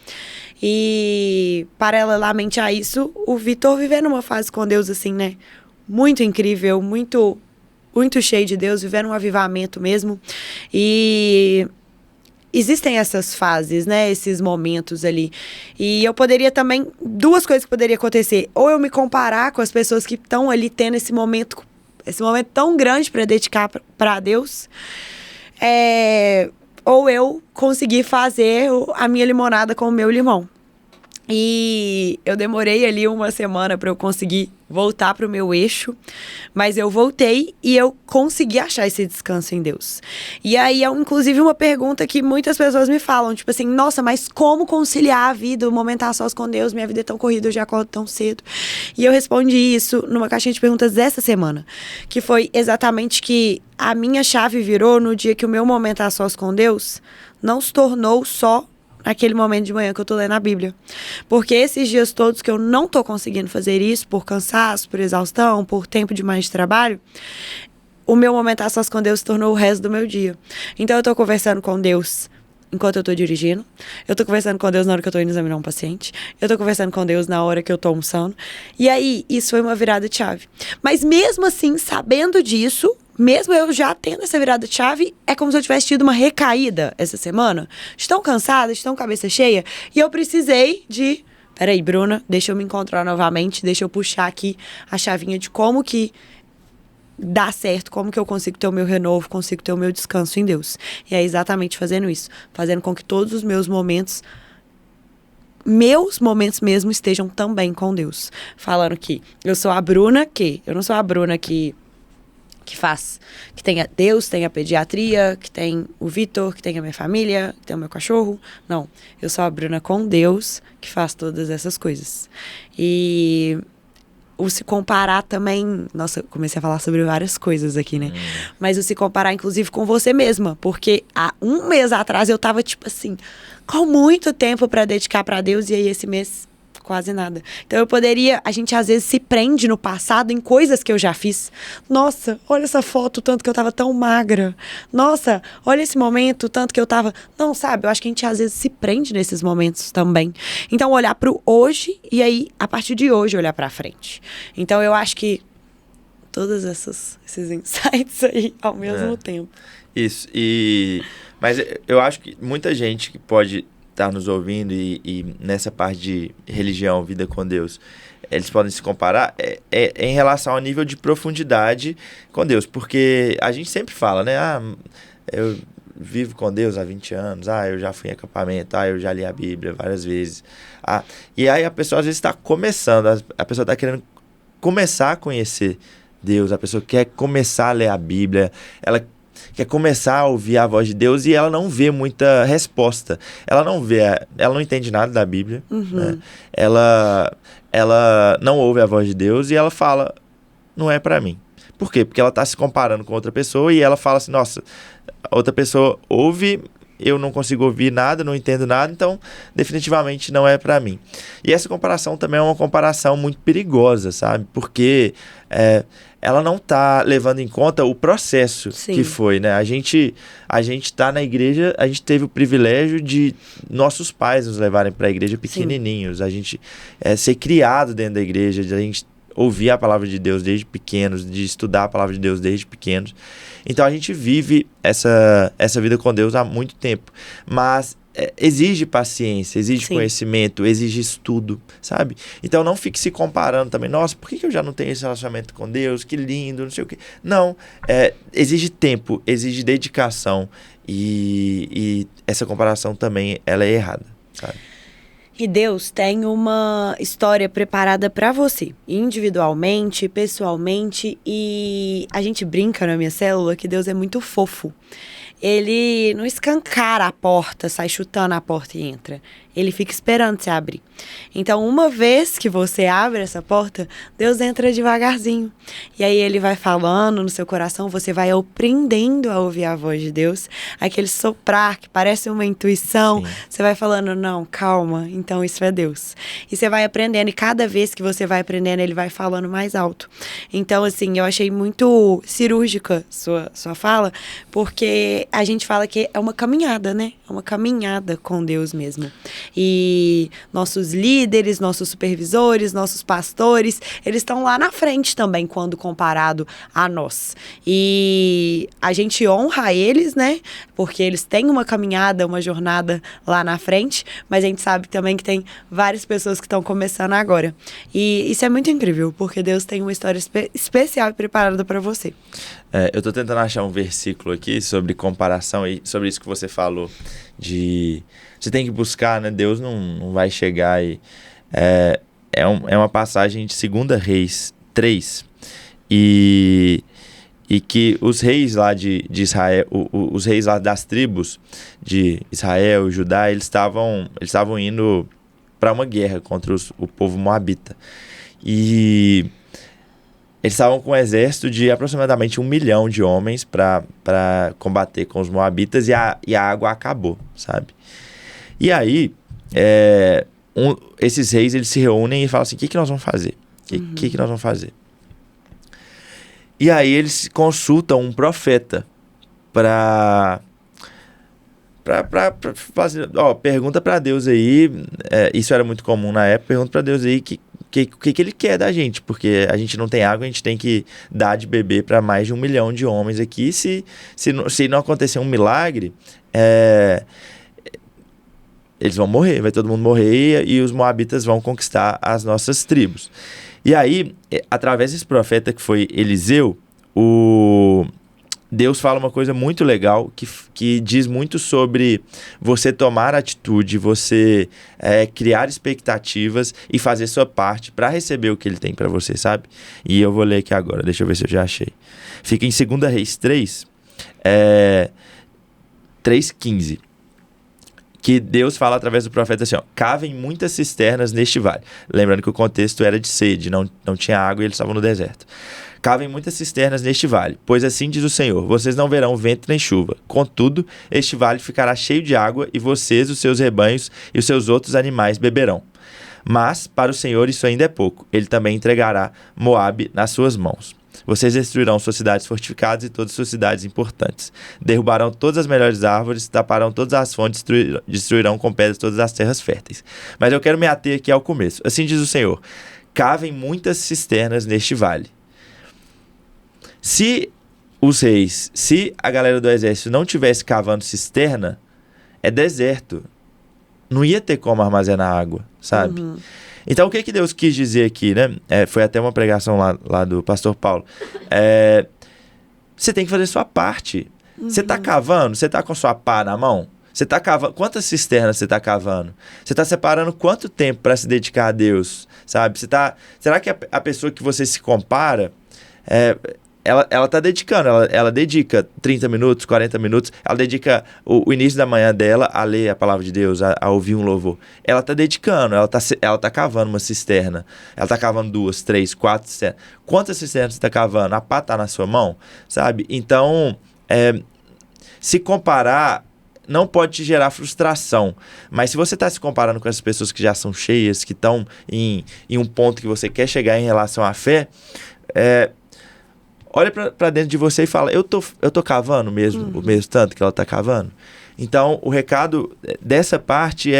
E, paralelamente a isso, o Vitor vivendo uma fase com Deus, assim, né? Muito incrível, muito cheio de Deus, vivendo um avivamento mesmo. E existem essas fases, né? Esses momentos ali. E eu poderia também... Duas coisas que poderiam acontecer. Ou eu me comparar com as pessoas que estão ali tendo esse momento tão grande para dedicar para Deus. Ou eu conseguir fazer a minha limonada com o meu limão. E eu demorei ali uma semana para eu conseguir voltar para o meu eixo, mas eu voltei e eu consegui achar esse descanso em Deus. E aí é inclusive uma pergunta que muitas pessoas me falam, tipo assim, nossa, mas como conciliar a vida, o momento a sós com Deus, minha vida é tão corrida, eu já acordo tão cedo. E eu respondi isso numa caixinha de perguntas essa semana, que foi exatamente que a minha chave virou no dia que o meu momento a sós com Deus não se tornou só naquele momento de manhã que eu tô lendo a Bíblia. Porque esses dias todos que eu não tô conseguindo fazer isso, por cansaço, por exaustão, por tempo demais de trabalho, o meu momento a sós com Deus se tornou o resto do meu dia. Então eu tô conversando com Deus enquanto eu tô dirigindo. Eu tô conversando com Deus na hora que eu tô indo examinar um paciente. Eu tô conversando com Deus na hora que eu tô almoçando. E aí, isso foi uma virada de chave. Mas mesmo assim, sabendo disso, mesmo eu já tendo essa virada de chave, é como se eu tivesse tido uma recaída essa semana. Estou cansada, estou com cabeça cheia. E eu precisei de... Peraí, Bruna, deixa eu me encontrar novamente. Deixa eu puxar aqui a chavinha de como que dá certo, como que eu consigo ter o meu renovo, consigo ter o meu descanso em Deus. E é exatamente fazendo isso. Fazendo com que todos os meus momentos mesmo estejam também com Deus. Falando que eu sou a Bruna eu não sou a Bruna que faz, que tem a Deus, tem a pediatria, que tem o Vitor, que tem a minha família, que tem o meu cachorro. Não, eu sou a Bruna com Deus, que faz todas essas coisas. E o se comparar também... Nossa, eu comecei a falar sobre várias coisas aqui, né? Mas o se comparar, inclusive, com você mesma. Porque há um mês atrás eu tava, tipo assim, com muito tempo pra dedicar pra Deus. E aí, esse mês, quase nada. Então, a gente às vezes se prende no passado em coisas que eu já fiz. Nossa, olha essa foto, tanto que eu tava tão magra. Nossa, olha esse momento, tanto que eu tava... Não, sabe? Eu acho que a gente às vezes se prende nesses momentos também. Então, olhar pro hoje e aí, a partir de hoje, olhar pra frente. Então, eu acho que todos esses insights aí ao mesmo tempo. Isso. Mas eu acho que muita gente que pode estar nos ouvindo e nessa parte de religião, vida com Deus, eles podem se comparar em relação ao nível de profundidade com Deus. Porque a gente sempre fala, né? Eu vivo com Deus há 20 anos. Eu já fui em acampamento. Eu já li a Bíblia várias vezes. E aí a pessoa às vezes está começando. A pessoa está querendo começar a conhecer Deus. A pessoa quer começar a ler a Bíblia. Ela quer começar a ouvir a voz de Deus e ela não vê muita resposta. Ela não entende nada da Bíblia. Né? Ela não ouve a voz de Deus e ela fala, não é pra mim. Por quê? Porque ela tá se comparando com outra pessoa e ela fala assim, nossa, outra pessoa ouve, eu não consigo ouvir nada, não entendo nada, então definitivamente não é pra mim. E essa comparação também é uma comparação muito perigosa, sabe? Porque ela não tá levando em conta o processo que foi, né? A gente tá na igreja, a gente teve o privilégio de nossos pais nos levarem pra igreja pequenininhos, a gente ser criado dentro da igreja, de a gente ouvir a palavra de Deus desde pequenos, de estudar a palavra de Deus desde pequenos. Então a gente vive essa vida com Deus há muito tempo, mas exige paciência, exige conhecimento, exige estudo, sabe? Então não fique se comparando também, nossa, por que eu já não tenho esse relacionamento com Deus? Que lindo, não sei o quê. Não, exige tempo, exige dedicação e essa comparação também ela é errada, sabe? E Deus tem uma história preparada pra você, individualmente, pessoalmente, e a gente brinca na minha célula que Deus é muito fofo. Ele não escancara a porta, sai chutando a porta e entra. Ele fica esperando você abrir. Então, uma vez que você abre essa porta, Deus entra devagarzinho. E aí ele vai falando no seu coração, você vai aprendendo a ouvir a voz de Deus. Aquele soprar que parece uma intuição. Sim. Você vai falando, não, calma, então isso é Deus. E você vai aprendendo, e cada vez que você vai aprendendo, ele vai falando mais alto. Então, assim, eu achei muito cirúrgica sua fala, porque a gente fala que é uma caminhada, né? É uma caminhada com Deus mesmo. E nossos líderes, nossos supervisores, nossos pastores, eles estão lá na frente também quando comparado a nós. E a gente honra eles, né? Porque eles têm uma caminhada, uma jornada lá na frente, mas a gente sabe também que tem várias pessoas que estão começando agora. E isso é muito incrível, porque Deus tem uma história especial e preparada para você. Eu tô tentando achar um versículo aqui sobre comparação e sobre isso que você falou de... Você tem que buscar, né? Deus não vai chegar e... É uma passagem de 2 Reis 3 e que os reis lá de Israel, os reis lá das tribos de Israel e Judá, eles estavam indo para uma guerra contra o povo moabita. E eles estavam com um exército de aproximadamente 1 milhão de homens para combater com os moabitas e a água acabou, sabe? E aí, esses reis, eles se reúnem e falam assim, o que nós vamos fazer? O que nós vamos fazer? E aí eles consultam um profeta para pra fazer, pergunta pra Deus aí, isso era muito comum na época, pergunta pra Deus aí o que ele quer da gente, porque a gente não tem água, a gente tem que dar de beber para mais de 1 milhão de homens aqui. Se não acontecer um milagre, eles vão morrer, vai todo mundo morrer e os moabitas vão conquistar as nossas tribos. E aí, através desse profeta que foi Eliseu, Deus fala uma coisa muito legal que diz muito sobre você tomar atitude, você criar expectativas e fazer sua parte para receber o que ele tem para você, sabe? E eu vou ler aqui agora, deixa eu ver se eu já achei. Fica em 2 Reis 3, 3:15. Que Deus fala através do profeta assim, cavem muitas cisternas neste vale. Lembrando que o contexto era de sede, não tinha água e eles estavam no deserto. Cavem muitas cisternas neste vale, pois assim diz o Senhor, vocês não verão vento nem chuva. Contudo, este vale ficará cheio de água e vocês, os seus rebanhos e os seus outros animais beberão. Mas, para o Senhor, isso ainda é pouco. Ele também entregará Moabe nas suas mãos. Vocês destruirão suas cidades fortificadas e todas suas cidades importantes. Derrubarão todas as melhores árvores, taparão todas as fontes, destruirão com pedras todas as terras férteis. Mas eu quero me ater aqui ao começo. Assim diz o Senhor, cavem muitas cisternas neste vale. Se a galera do exército não tivesse cavando cisterna, é deserto. Não ia ter como armazenar água, sabe? Uhum. Então, o que Deus quis dizer aqui, né? Foi até uma pregação lá do pastor Paulo. Você tem que fazer sua parte. Você tá cavando? Você tá com sua pá na mão? Você tá cavando? Quantas cisternas você tá cavando? Você tá separando quanto tempo para se dedicar a Deus, sabe? Será que a pessoa que você se compara... Ela tá dedicando, ela dedica 30 minutos, 40 minutos, ela dedica o início da manhã dela a ler a palavra de Deus, a ouvir um louvor. Ela tá dedicando, ela tá cavando uma cisterna, ela tá cavando 2, 3, 4 cisternas. Quantas cisternas você tá cavando? A pá tá na sua mão, sabe? Então, se comparar não pode te gerar frustração, mas se você está se comparando com essas pessoas que já são cheias, que estão em um ponto que você quer chegar em relação à fé, olha para dentro de você e fala, eu tô cavando mesmo, o mesmo tanto que ela tá cavando. Então, o recado dessa parte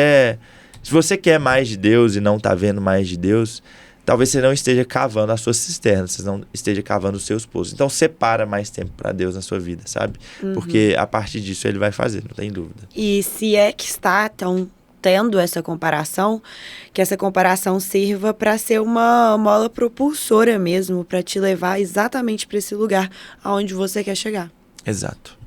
se você quer mais de Deus e não tá vendo mais de Deus, talvez você não esteja cavando as suas cisternas, você não esteja cavando os seus poços. Então, separa mais tempo para Deus na sua vida, sabe? Porque a partir disso ele vai fazer, não tem dúvida. E se é que está tendo essa comparação, que essa comparação sirva para ser uma mola propulsora mesmo, para te levar exatamente para esse lugar aonde você quer chegar. Exato.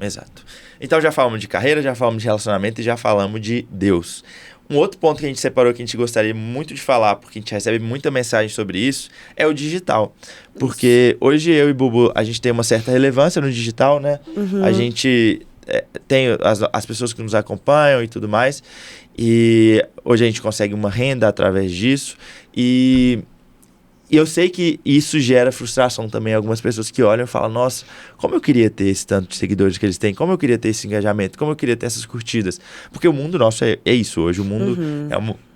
Então já falamos de carreira, já falamos de relacionamento e já falamos de Deus. Um outro ponto que a gente separou que a gente gostaria muito de falar, porque a gente recebe muita mensagem sobre isso, é o digital. Porque hoje eu e Bubu, a gente tem uma certa relevância no digital, né? A gente tem as pessoas que nos acompanham e tudo mais. E hoje a gente consegue uma renda através disso. E eu sei que isso gera frustração também em algumas pessoas que olham e falam, nossa, como eu queria ter esse tanto de seguidores que eles têm, como eu queria ter esse engajamento, como eu queria ter essas curtidas. Porque o mundo nosso é isso hoje. O mundo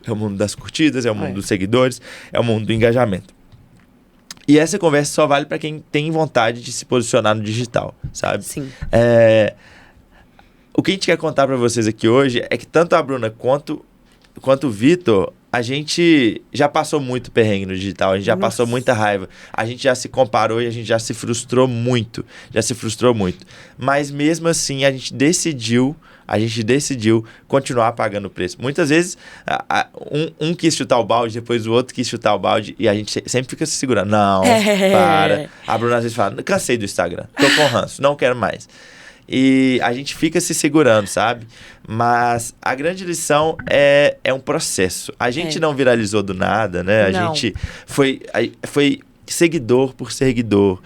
é o mundo das curtidas, é o mundo dos seguidores, é o mundo do engajamento. E essa conversa só vale para quem tem vontade de se posicionar no digital, sabe? Sim. O que a gente quer contar para vocês aqui hoje é que tanto a Bruna quanto o Vitor, a gente já passou muito perrengue no digital, a gente já passou muita raiva, a gente já se comparou e a gente já se frustrou muito, Mas mesmo assim a gente decidiu continuar pagando o preço. Muitas vezes um quis chutar o balde, depois o outro quis chutar o balde e a gente sempre fica se segurando. Não, para. A Bruna às vezes fala, cansei do Instagram, tô com ranço, não quero mais. E a gente fica se segurando, sabe? Mas a grande lição é um processo. A gente não viralizou do nada, né? A gente foi seguidor por seguidor,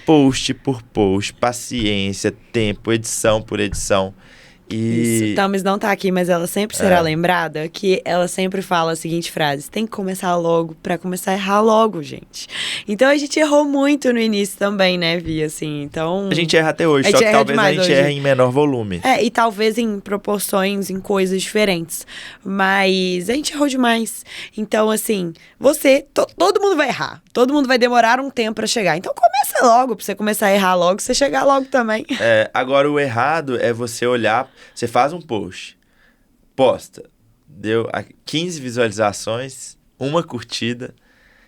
post por post, paciência, tempo, edição por edição. Isso, Thames não tá aqui, mas ela sempre será lembrada que ela sempre fala a seguinte frase: tem que começar logo pra começar a errar logo, gente. Então a gente errou muito no início também, né, Vi? Assim, então... A gente erra até hoje, A só gente que erra talvez a demais gente hoje. erre em menor volume. E talvez em proporções, em coisas diferentes. Mas a gente errou demais. Então, assim, todo mundo vai errar. Todo mundo vai demorar um tempo pra chegar. Então começa logo, pra você começar a errar logo, você chegar logo também. Agora, o errado é você olhar, você faz um post, posta, deu 15 visualizações, uma curtida,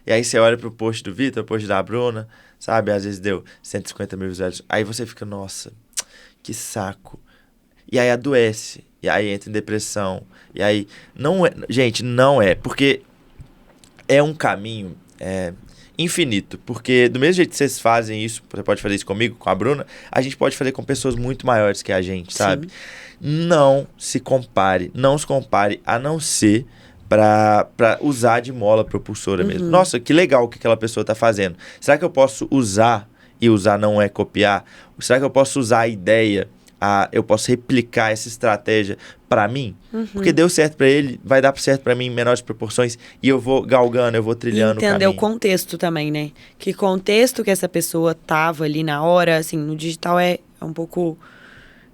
e aí você olha pro post do Vitor, post da Bruna, sabe? Às vezes deu 150 mil visualizações. Aí você fica, nossa, que saco. E aí adoece, e aí entra em depressão, e aí... Não é, gente, não é, porque é um caminho... infinito, porque do mesmo jeito que vocês fazem isso, você pode fazer isso comigo, com a Bruna, a gente pode fazer com pessoas muito maiores que a gente, sabe? Sim. Não se compare a não ser pra usar de mola propulsora mesmo. Nossa, que legal o que aquela pessoa tá fazendo. Será que eu posso usar, e usar não é copiar? Será que eu posso usar a ideia, eu posso replicar essa estratégia pra mim? Porque deu certo pra ele, vai dar certo pra mim em menores proporções, e eu vou galgando, eu vou trilhando o Entender caminho. o contexto também, né? Que contexto que essa pessoa tava ali na hora, assim, no digital é um pouco...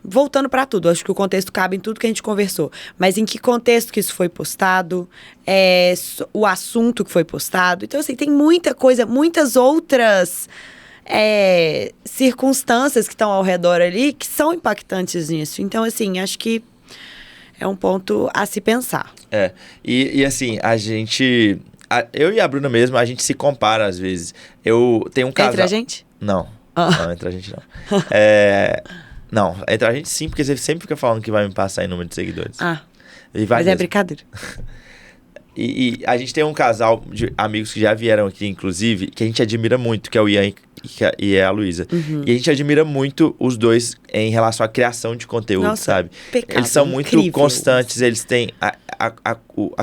Voltando pra tudo, acho que o contexto cabe em tudo que a gente conversou. Mas em que contexto que isso foi postado, o assunto que foi postado. Então, assim, tem muita coisa, muitas outras... circunstâncias que estão ao redor ali que são impactantes nisso. Então, assim, acho que é um ponto a se pensar. E assim, a gente... eu e a Bruna mesmo, a gente se compara às vezes. Eu tenho um casal... Entre a gente? Não, não, entre a gente não. Não, entre a gente sim, porque você sempre fica falando que vai me passar em número de seguidores. E vai Mas mesmo. brincadeira. E a gente tem um casal de amigos que já vieram aqui, inclusive, que a gente admira muito, que é o Ian e a Luísa. E a gente admira muito os dois em relação à criação de conteúdo, Nossa, sabe? impecável, Eles são muito incrível. constantes, eles têm a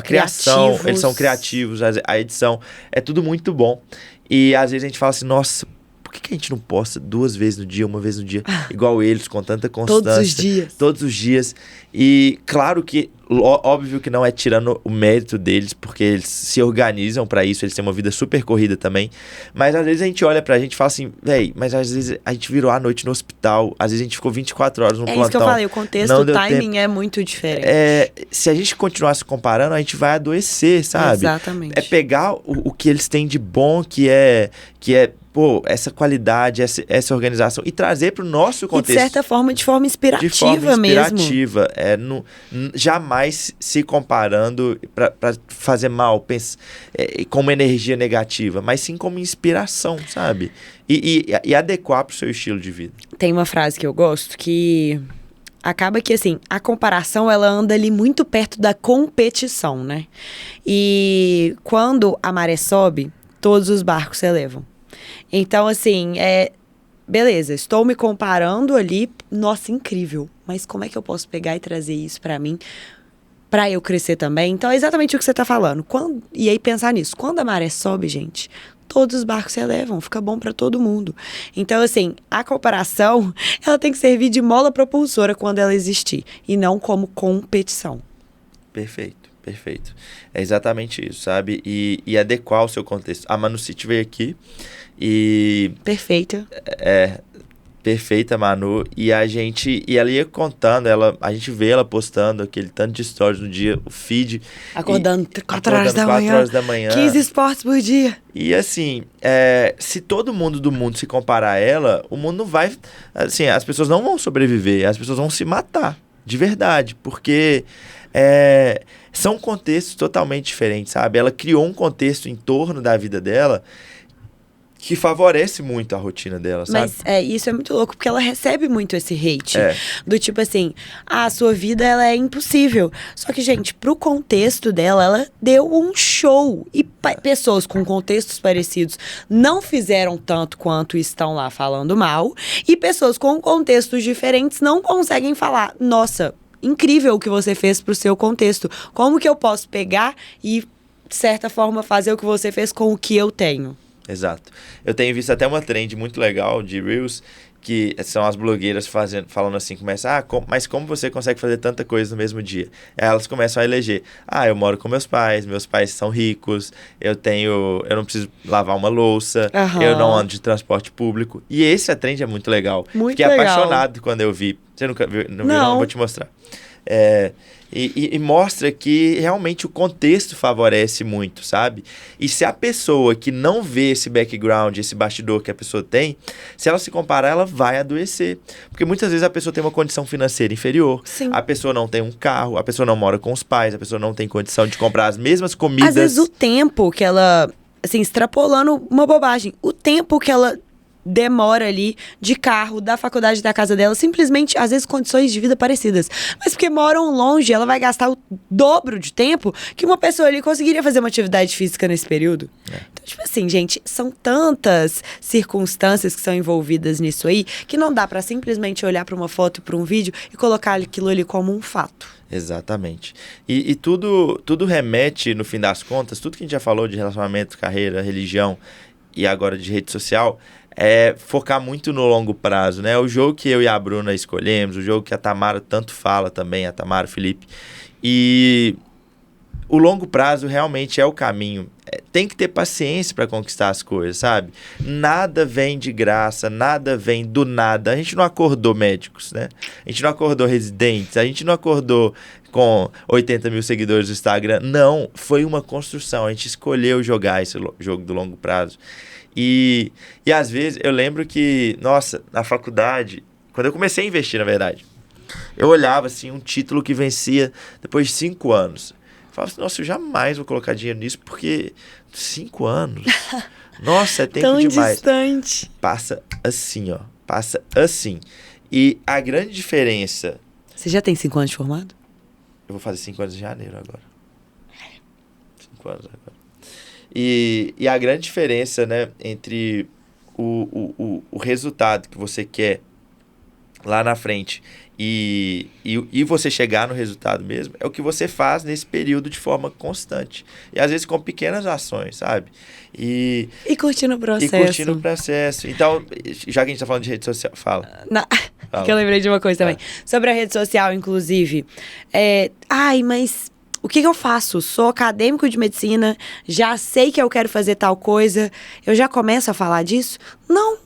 criação, Criativos. eles são criativos, a edição, é tudo muito bom. E às vezes a gente fala assim, nossa, por que a gente não posta 2 vezes no dia, 1 vez no dia, igual eles, com tanta constância? Todos os dias. Todos os dias. E claro que, óbvio que não é tirando o mérito deles, porque eles se organizam pra isso, eles têm uma vida super corrida também. Mas às vezes a gente olha pra gente e fala assim, véi, mas às vezes a gente virou a noite no hospital, às vezes a gente ficou 24 horas no plantão. É isso que eu falei, o contexto, o timing é muito diferente. Se a gente continuar se comparando, a gente vai adoecer, sabe? Exatamente. É pegar o que eles têm de bom, que é pô, essa qualidade, essa organização, e trazer pro nosso contexto. E de certa forma, de forma inspirativa De forma inspirativa. mesmo. Jamais se comparando pra fazer mal, como energia negativa, mas sim como inspiração, sabe? E adequar pro seu estilo de vida. Tem uma frase que eu gosto que acaba que, assim, a comparação, ela anda ali muito perto da competição, né? E quando a maré sobe, todos os barcos se elevam. Então, assim, beleza, estou me comparando ali, nossa, incrível. Mas como é que eu posso pegar e trazer isso pra mim, pra eu crescer também? Então, é exatamente o que você tá falando. E aí, pensar nisso. Quando a maré sobe, gente, todos os barcos se elevam, fica bom pra todo mundo. Então, assim, a comparação, ela tem que servir de mola propulsora quando ela existir, e não como competição. Perfeito. É exatamente isso, sabe? E adequar o seu contexto. A Manu City veio aqui e... Perfeita. Perfeita, Manu. E ela ia contando, a gente vê ela postando aquele tanto de stories no dia, o feed. Acordando 4 horas da manhã. 4 horas da manhã. 15 esportes por dia. E assim, se todo mundo do mundo se comparar a ela, o mundo não vai... Assim, as pessoas não vão sobreviver, as pessoas vão se matar, de verdade. Porque... são contextos totalmente diferentes, sabe? Ela criou um contexto em torno da vida dela que favorece muito a rotina dela, sabe? Mas isso é muito louco, porque ela recebe muito esse hate. Do tipo assim, a sua vida, ela é impossível. Só que, gente, pro contexto dela, ela deu um show. E pessoas com contextos parecidos não fizeram tanto quanto estão lá falando mal. E pessoas com contextos diferentes não conseguem falar, nossa, incrível o que você fez pro seu contexto. Como que eu posso pegar e, de certa forma, fazer o que você fez com o que eu tenho? Exato. Eu tenho visto até uma trend muito legal de Reels, que são as blogueiras falando assim, começa, mas como você consegue fazer tanta coisa no mesmo dia? Aí elas começam a eleger, eu moro com meus pais são ricos, eu não preciso lavar uma louça, eu não ando de transporte público. E esse trend é muito legal. Fiquei apaixonado quando eu vi. Você nunca viu? Não viu? Não, vou te mostrar. E mostra que realmente o contexto favorece muito, sabe? E se a pessoa que não vê esse background, esse bastidor que a pessoa tem, se ela se comparar, ela vai adoecer. Porque muitas vezes a pessoa tem uma condição financeira inferior, Sim. A pessoa não tem um carro, a pessoa não mora com os pais, a pessoa não tem condição de comprar as mesmas comidas. Às vezes o tempo que ela, assim, extrapolando uma bobagem, o tempo que ela demora ali de carro, da faculdade da casa dela, simplesmente, às vezes, condições de vida parecidas. Mas porque moram longe, ela vai gastar o dobro de tempo que uma pessoa ali conseguiria fazer uma atividade física nesse período. Então, tipo assim, gente, são tantas circunstâncias que são envolvidas nisso aí, que não dá pra simplesmente olhar pra uma foto, pra um vídeo e colocar aquilo ali como um fato. Exatamente. E tudo remete, no fim das contas, tudo que a gente já falou de relacionamento, carreira, religião e agora de rede social, é focar muito no longo prazo, né? O jogo que eu e a Bruna escolhemos, o jogo que a Tamara tanto fala também, a Tamara, o Felipe. E o longo prazo realmente é o caminho. Tem que ter paciência para conquistar as coisas, sabe? Nada vem de graça, nada vem do nada. A gente não acordou médicos, né? A gente não acordou residentes, a gente não acordou com 80 mil seguidores no Instagram. Não, foi uma construção. A gente escolheu jogar esse jogo do longo prazo. E às vezes eu lembro que, nossa, na faculdade, quando eu comecei a investir, na verdade, eu olhava assim um título que vencia depois de 5 anos. Eu falava assim, nossa, eu jamais vou colocar dinheiro nisso, porque 5 anos, nossa, é tempo tão demais. Distante. Passa assim, ó, passa assim. E a grande diferença... Você já tem 5 anos de formado? Eu vou fazer 5 anos em janeiro agora. 5 anos agora. E a grande diferença, né, entre o resultado que você quer lá na frente e você chegar no resultado mesmo, é o que você faz nesse período de forma constante. E às vezes com pequenas ações, sabe? E curtindo o processo. E curtindo o processo. Então, já que a gente tá falando de rede social, fala. Que eu lembrei de uma coisa também. Sobre a rede social, inclusive. Mas... o que eu faço? Sou acadêmico de medicina, já sei que eu quero fazer tal coisa, eu já começo a falar disso? Não.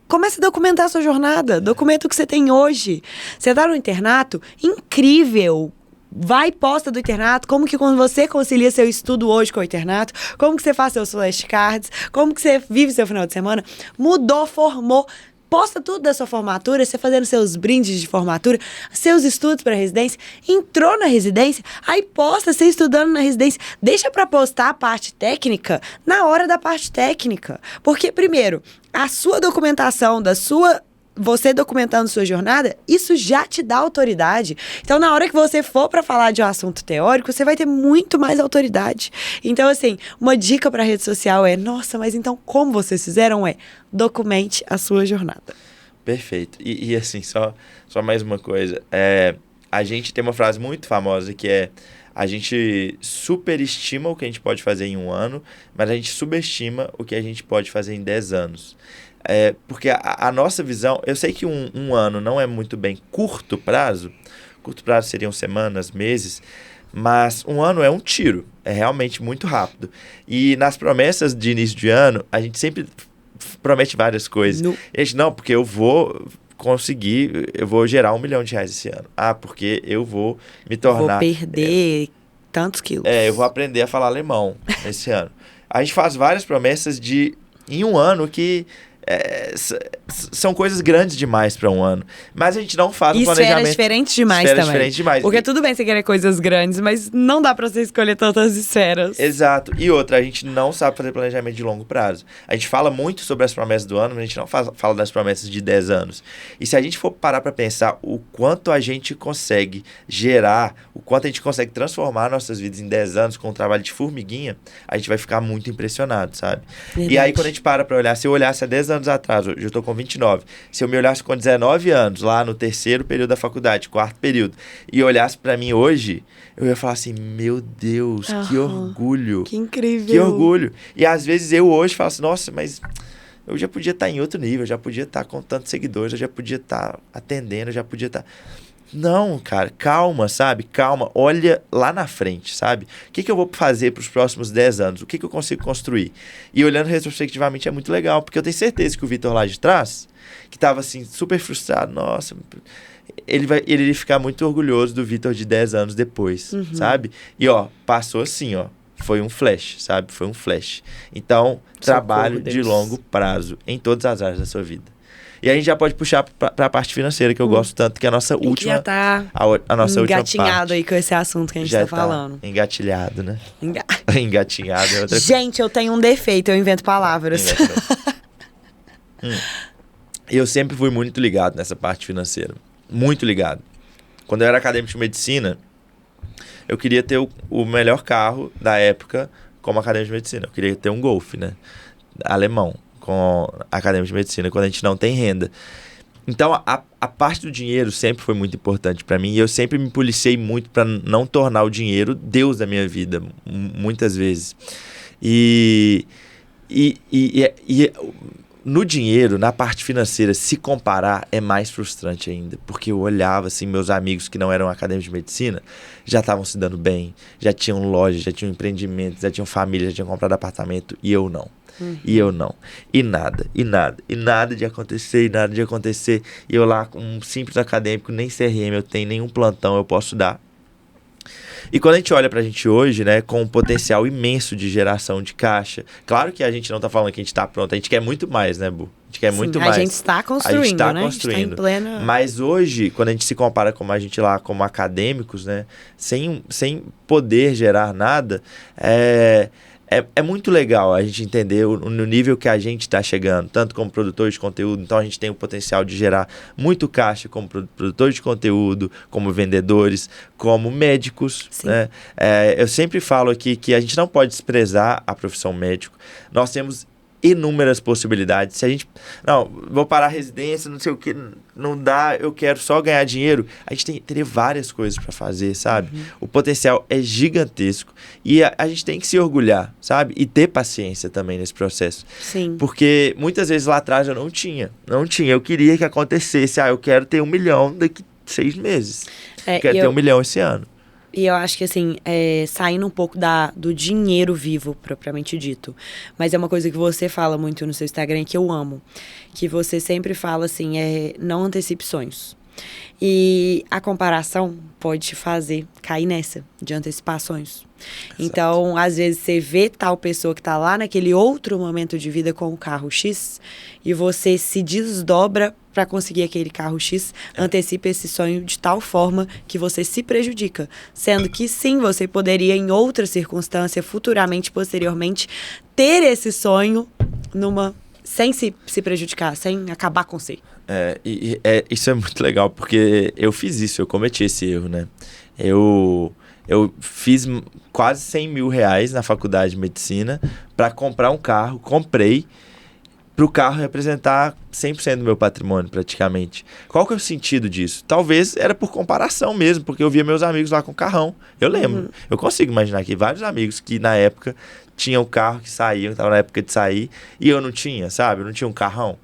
Comece a documentar a sua jornada, documenta o que você tem hoje. Você tá no internato? Incrível! Vai e posta do internato, como que quando você concilia seu estudo hoje com o internato, como que você faz seus flashcards, como que você vive seu final de semana, mudou, formou... Posta tudo da sua formatura, você fazendo seus brindes de formatura, seus estudos para residência, entrou na residência, aí posta você estudando na residência. Deixa para postar a parte técnica na hora da parte técnica. Porque, primeiro, a sua documentação você documentando sua jornada, isso já te dá autoridade. Então, na hora que você for para falar de um assunto teórico, você vai ter muito mais autoridade. Então, assim, uma dica para rede social é, nossa, mas então como vocês fizeram documente a sua jornada. Perfeito. E assim, só mais uma coisa. A gente tem uma frase muito famosa que é: a gente superestima o que a gente pode fazer em 1 ano, mas a gente subestima o que a gente pode fazer em 10 anos. Porque a nossa visão... Eu sei que um ano não é muito bem curto prazo seriam semanas, meses, mas 1 ano é um tiro, é realmente muito rápido. E nas promessas de início de ano, a gente sempre promete várias coisas. E a gente, não, porque eu vou conseguir, eu vou gerar R$1 milhão esse ano. porque eu vou me tornar... Vou perder tantos quilos. Eu vou aprender a falar alemão esse ano. A gente faz várias promessas em 1 ano que... são coisas grandes demais para 1 ano. Mas a gente não faz um planejamento... esferas diferentes demais também. Porque tudo bem você querer coisas grandes, mas não dá para você escolher tantas esferas. Exato. E outra, a gente não sabe fazer planejamento de longo prazo. A gente fala muito sobre as promessas do ano, mas a gente não fala das promessas de 10 anos. E se a gente for parar para pensar o quanto a gente consegue gerar, o quanto a gente consegue transformar nossas vidas em 10 anos com um trabalho de formiguinha, a gente vai ficar muito impressionado, sabe? Verdade. E aí, quando a gente para olhar, se eu olhasse há 10 anos atrás, hoje eu tô com 29, se eu me olhasse com 19 anos, lá no 3º período da faculdade, 4º período, e olhasse pra mim hoje, eu ia falar assim, meu Deus, que orgulho. Que incrível. Que orgulho. E às vezes eu hoje falo assim, nossa, mas eu já podia estar em outro nível, eu já podia estar com tantos seguidores, eu já podia estar atendendo, eu já podia estar... Não, cara, calma, sabe? Calma, olha lá na frente, sabe? O que eu vou fazer para os próximos 10 anos? O que eu consigo construir? E olhando retrospectivamente é muito legal, porque eu tenho certeza que o Vitor lá de trás, que estava assim, super frustrado, nossa, ele iria ficar muito orgulhoso do Vitor de 10 anos depois, sabe? E ó, passou assim, ó, foi um flash, sabe? Foi um flash. Então, trabalho de longo prazo em todas as áreas da sua vida. E a gente já pode puxar para a parte financeira, que eu gosto tanto, que é a nossa última... Já tá a nossa última parte. engatinhado aí com esse assunto que a gente já tá falando. Engatilhado, né? Engatinhado é outra coisa. Gente, eu tenho um defeito, eu invento palavras. Eu sempre fui muito ligado nessa parte financeira. Muito ligado. Quando eu era acadêmico de medicina, eu queria ter o melhor carro da época como acadêmico de medicina. Eu queria ter um Golf, né? Alemão. Com acadêmico de medicina, quando a gente não tem renda. Então, a parte do dinheiro sempre foi muito importante para mim e eu sempre me policiei muito para não tornar o dinheiro Deus da minha vida, muitas vezes. E no dinheiro, na parte financeira, se comparar é mais frustrante ainda, porque eu olhava assim, meus amigos que não eram acadêmicos de medicina já estavam se dando bem, já tinham loja, já tinham empreendimentos, já tinham família, já tinham comprado apartamento e eu não. E eu não. E nada de acontecer, E eu lá, com um simples acadêmico, nem CRM eu tenho, nenhum plantão eu posso dar. E quando a gente olha pra gente hoje, né, com um potencial imenso de geração de caixa, claro que a gente não tá falando que a gente tá pronto, a gente quer muito mais, né, Bu? A gente quer muito mais. A gente está construindo, a gente tá né? construindo. A gente tá em plena... Mas hoje, quando a gente se compara com a gente lá como acadêmicos, né, sem poder gerar nada, é muito legal a gente entender no nível que a gente está chegando, tanto como produtor de conteúdo. Então, a gente tem o potencial de gerar muito caixa como produtor de conteúdo, como vendedores, como médicos. Né? Eu sempre falo aqui que a gente não pode desprezar a profissão médico. Nós temos inúmeras possibilidades. Se a gente... Não, vou parar a residência, não sei o que, não dá, eu quero só ganhar dinheiro. A gente teria várias coisas para fazer, sabe? O potencial é gigantesco. E a gente tem que se orgulhar, sabe? E ter paciência também nesse processo. Sim. Porque muitas vezes lá atrás eu não tinha. Eu queria que acontecesse. Eu quero ter 1 milhão daqui 6 meses. Quero ter 1 milhão esse ano. E eu acho que, assim, saindo um pouco do dinheiro vivo, propriamente dito. Mas é uma coisa que você fala muito no seu Instagram, que eu amo. Que você sempre fala, assim, não antecipe sonhos. E a comparação pode te fazer cair nessa, de antecipar sonhos. Exato. Então, às vezes, você vê tal pessoa que tá lá naquele outro momento de vida com o carro X e você se desdobra para conseguir aquele carro X, antecipa esse sonho de tal forma que você se prejudica. Sendo que, sim, você poderia, em outra circunstância, futuramente, posteriormente, ter esse sonho sem se prejudicar, sem acabar com si. Isso é muito legal, porque eu fiz isso, eu cometi esse erro, né? Eu fiz quase 100 mil reais na faculdade de medicina para comprar um carro, comprei, para o carro representar 100% do meu patrimônio, praticamente. Qual que é o sentido disso? Talvez era por comparação mesmo, porque eu via meus amigos lá com carrão. Eu lembro, eu consigo imaginar aqui vários amigos que na época tinham carro, que saíam, que estavam na época de sair, e eu não tinha, sabe? Eu não tinha um carrão.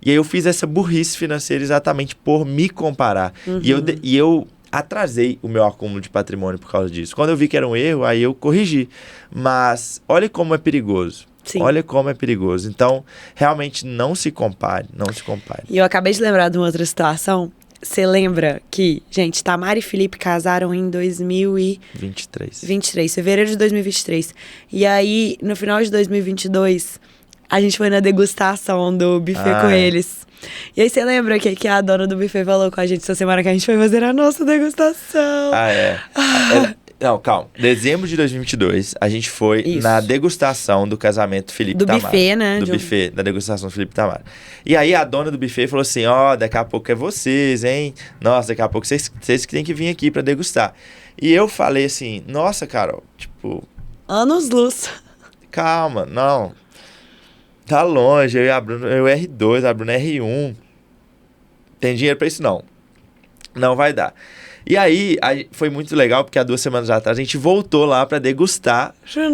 E aí eu fiz essa burrice financeira exatamente por me comparar. E eu atrasei o meu acúmulo de patrimônio por causa disso. Quando eu vi que era um erro, aí eu corrigi. Mas olha como é perigoso. Sim. Olha como é perigoso. Então, realmente não se compare. E eu acabei de lembrar de uma outra situação. Você lembra que, gente, Tamara e Felipe casaram em 2023, fevereiro de 2023. E aí, no final de 2022, a gente foi na degustação do buffet com eles. E aí você lembra que a dona do buffet falou com a gente essa semana que a gente foi fazer a nossa degustação? Não, calma. Dezembro de 2022, a gente foi na degustação do casamento Felipe e Tamara. Do buffet, né? Buffet, da degustação do Felipe e Tamara. E aí a dona do buffet falou assim, daqui a pouco é vocês, hein? Nossa, daqui a pouco vocês que têm que vir aqui pra degustar. E eu falei assim, nossa, Carol, tipo... anos-luz. Calma, não. Tá longe, eu e a Bruna, eu R2, a Bruna R1. Tem dinheiro pra isso? Não. Não vai dar. E aí, foi muito legal, porque há 2 semanas atrás a gente voltou lá pra degustar pro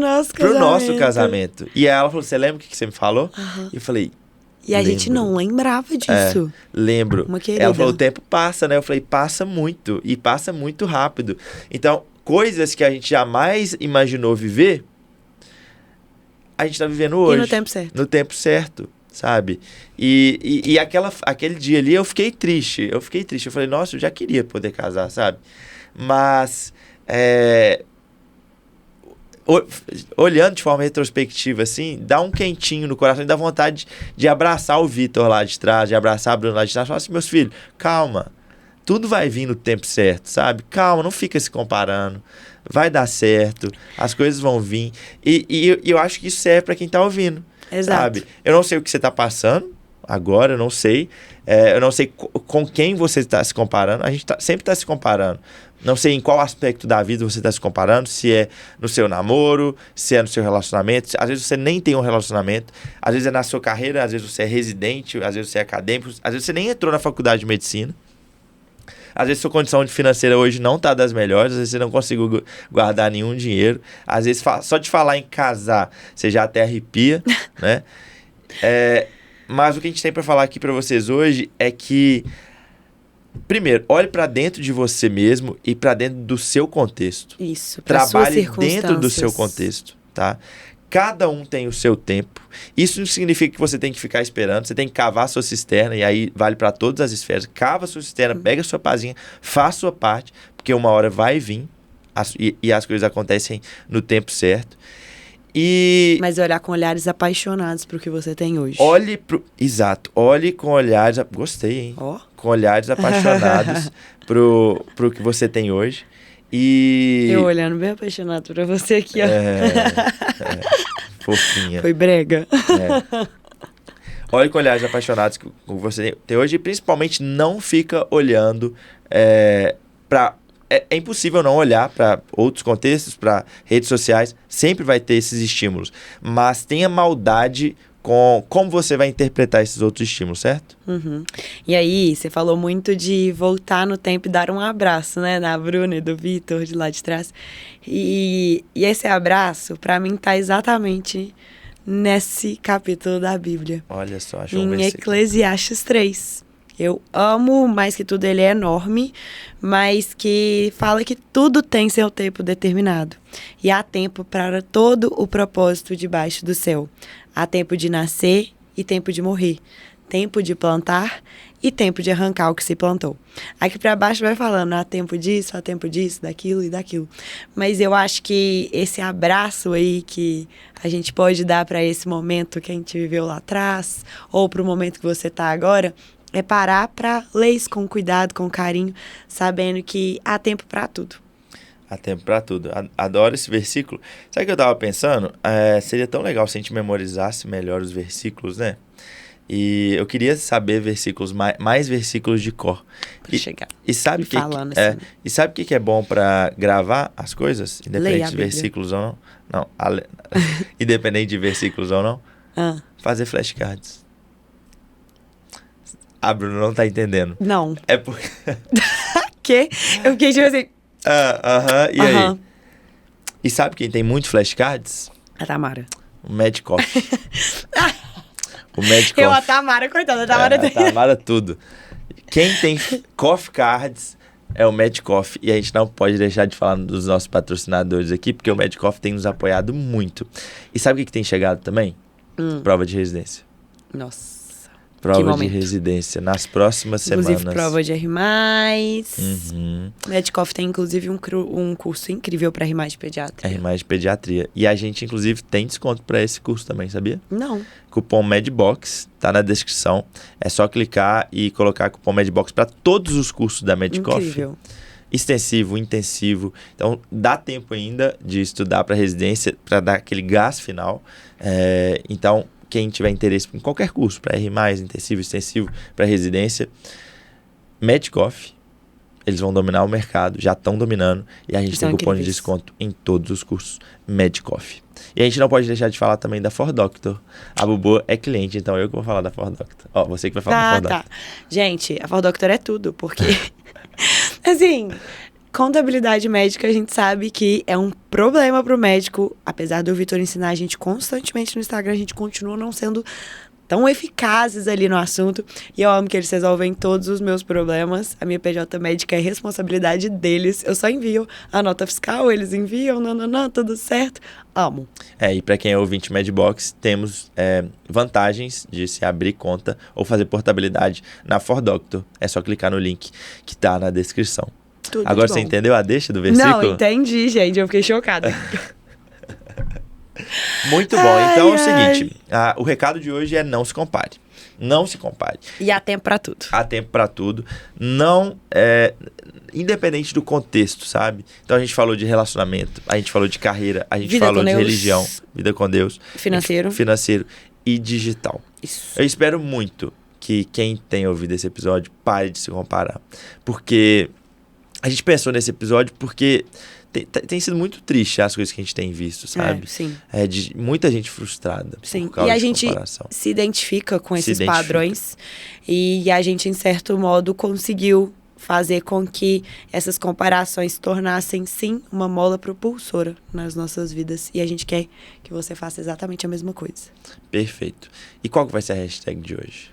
nosso casamento. E aí ela falou, você lembra o que você me falou? E eu falei, E a gente não lembrava disso. Lembro. Uma querida. Ela falou, o tempo passa, né? Eu falei, passa muito. E passa muito rápido. Então, coisas que a gente jamais imaginou viver, a gente tá vivendo hoje. E no tempo certo. No tempo certo, sabe? E aquele dia ali eu fiquei triste. Eu falei, nossa, eu já queria poder casar, sabe? Mas... olhando de forma retrospectiva, assim, dá um quentinho no coração e dá vontade de abraçar o Vitor lá de trás, de abraçar a Bruna lá de trás. Falar assim, meus filhos, calma, tudo vai vir no tempo certo, sabe? Calma, não fica se comparando, vai dar certo, as coisas vão vir. E eu acho que isso serve para quem tá ouvindo, Exato. sabe? Eu não sei o que você tá passando agora, eu não sei. Eu não sei com quem você está se comparando. A gente sempre está se comparando. Não sei em qual aspecto da vida você está se comparando, se é no seu namoro, se é no seu relacionamento. Às vezes você nem tem um relacionamento, às vezes é na sua carreira, às vezes você é residente, às vezes você é acadêmico, às vezes você nem entrou na faculdade de medicina. Às vezes sua condição financeira hoje não está das melhores, às vezes você não conseguiu guardar nenhum dinheiro. Às vezes só de falar em casar, você já até arrepia, né? Mas o que a gente tem para falar aqui para vocês hoje é que, primeiro, olhe para dentro de você mesmo e para dentro do seu contexto. Isso, para suas Trabalhe circunstâncias. dentro do seu contexto, tá? Cada um tem o seu tempo. Isso não significa que você tem que ficar esperando. Você tem que cavar a sua cisterna, e aí vale para todas as esferas. Cava a sua cisterna, pega a sua pazinha, faça a sua parte, porque uma hora vai vir e as coisas acontecem no tempo certo. Mas olhar com olhares apaixonados pro que você tem hoje. Exato. Olhe com olhares... Gostei, hein? Oh. Com olhares apaixonados pro que você tem hoje. Eu olhando bem apaixonado pra você aqui, ó. Fofinha. Foi brega. Olhe com olhares apaixonados que você tem hoje. E principalmente não fica olhando pra... É impossível não olhar para outros contextos, para redes sociais. Sempre vai ter esses estímulos. Mas tenha maldade com como você vai interpretar esses outros estímulos, certo? Uhum. E aí, você falou muito de voltar no tempo e dar um abraço, né? Na Bruna e do Vitor, de lá de trás. E esse abraço, para mim, tá exatamente nesse capítulo da Bíblia. Olha só, achou um em versículo. Eclesiastes 3. Eu amo, mais que tudo, ele é enorme, mas que fala que tudo tem seu tempo determinado. E há tempo para todo o propósito debaixo do céu. Há tempo de nascer e tempo de morrer. Tempo de plantar e tempo de arrancar o que se plantou. Aqui para baixo vai falando, há tempo disso, daquilo e daquilo. Mas eu acho que esse abraço aí que a gente pode dar para esse momento que a gente viveu lá atrás, ou para o momento que você está agora, é parar para ler isso com cuidado, com carinho, sabendo que há tempo para tudo. Há tempo para tudo. Adoro esse versículo. Sabe o que eu tava pensando? Seria tão legal se a gente memorizasse melhor os versículos, né? E eu queria saber versículos, mais versículos de cor. E sabe o assim. E sabe o que é bom para gravar as coisas? Independente de versículos ou não? Não. Independente de versículos ou não? Fazer flashcards. A Bruna não tá entendendo. Não. É porque... Que? Eu fiquei tipo assim... E aí? E sabe quem tem muito flashcards? A Tamara. O Mad Coffee. O Mad Coffee. A Tamara, coitada. A Tamara tem... A Tamara tudo. Quem tem coffee cards é o Mad Coffee. E a gente não pode deixar de falar dos nossos patrocinadores aqui, porque o Mad Coffee tem nos apoiado muito. E sabe o que tem chegado também? Prova de residência. Nossa. Prova de residência nas próximas semanas. Inclusive, prova de R+. Medcoff tem, inclusive, um curso incrível para R+, de pediatria. R+, de pediatria. E a gente, inclusive, tem desconto para esse curso também, sabia? Não. Cupom MedBox, tá na descrição. É só clicar e colocar cupom MedBox para todos os cursos da Medcoff. Incrível. Extensivo, intensivo. Então, dá tempo ainda de estudar para residência, para dar aquele gás final. Então... Quem tiver interesse em qualquer curso, para R+, intensivo, extensivo, para residência, Medcoff, eles vão dominar o mercado, já estão dominando, e a gente tem cupom de desconto em todos os cursos Medcoff. E a gente não pode deixar de falar também da 4Doctor. A Bubu é cliente, então eu que vou falar da 4Doctor. Você que vai falar da 4Doctor. Tá. Gente, a 4Doctor é tudo, porque, assim... Contabilidade médica, a gente sabe que é um problema pro médico. Apesar do Vitor ensinar a gente constantemente no Instagram, a gente continua não sendo tão eficazes ali no assunto. E eu amo que eles resolvem todos os meus problemas. A minha PJ médica é responsabilidade deles. Eu só envio a nota fiscal, eles enviam, tudo certo. Amo. E para quem é ouvinte Medbox, temos vantagens de se abrir conta ou fazer portabilidade na For Doctor. É só clicar no link que tá na descrição. Tudo Agora de você bom. entendeu a deixa do versículo? Não, entendi, gente. Eu fiquei chocada. Muito bom. Então é o seguinte, o recado de hoje é não se compare. Não se compare. E há tempo pra tudo. Há tempo pra tudo. Não, independente do contexto, sabe? Então a gente falou de relacionamento, a gente falou de carreira, a gente falou de religião, vida com Deus. Financeiro e digital. Isso. Eu espero muito que quem tem ouvido esse episódio pare de se comparar. Porque a gente pensou nesse episódio porque tem sido muito triste as coisas que a gente tem visto, sabe? Sim. De muita gente frustrada. Sim. Por causa E a de gente comparação. se identifica com esses padrões. E a gente, em certo modo, conseguiu fazer com que essas comparações se tornassem, sim, uma mola propulsora nas nossas vidas. E a gente quer que você faça exatamente a mesma coisa. Perfeito. E qual que vai ser a hashtag de hoje?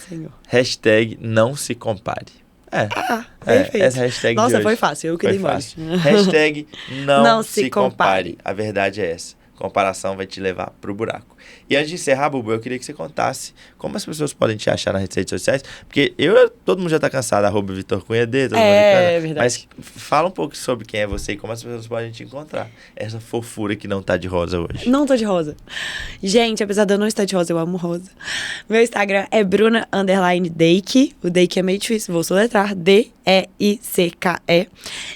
Senhor. Hashtag não se compare. Perfeito. Essa hashtag Nossa, de hoje foi fácil, eu que dei mole. Hashtag não se se compare. A verdade é essa. Comparação vai te levar pro buraco. E antes de encerrar, Bubu, eu queria que você contasse como as pessoas podem te achar nas redes sociais. Porque todo mundo já tá cansado, @Vitor Cunha D, todo mundo É verdade. Mas fala um pouco sobre quem é você e como as pessoas podem te encontrar. Essa fofura que não tá de rosa hoje. Não tô de rosa. Gente, apesar de eu não estar de rosa, eu amo rosa. Meu Instagram é Bruna_Deike. O Deike é meio difícil, vou soletrar. D-E-I-C-K-E.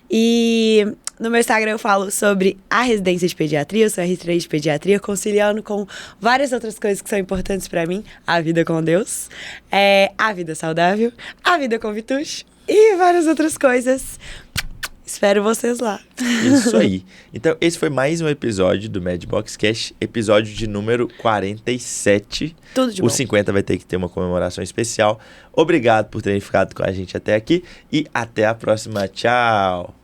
E no meu Instagram eu falo sobre a residência de pediatria, eu sou R3 de pediatria, conciliando com várias outras coisas que são importantes pra mim. A vida com Deus, a vida saudável, a vida com Vitush e várias outras coisas. Espero vocês lá. Isso aí. Então, esse foi mais um episódio do Medbox Cash, episódio de número 47. Tudo de bom. O 50 vai ter que ter uma comemoração especial. Obrigado por terem ficado com a gente até aqui e até a próxima. Tchau!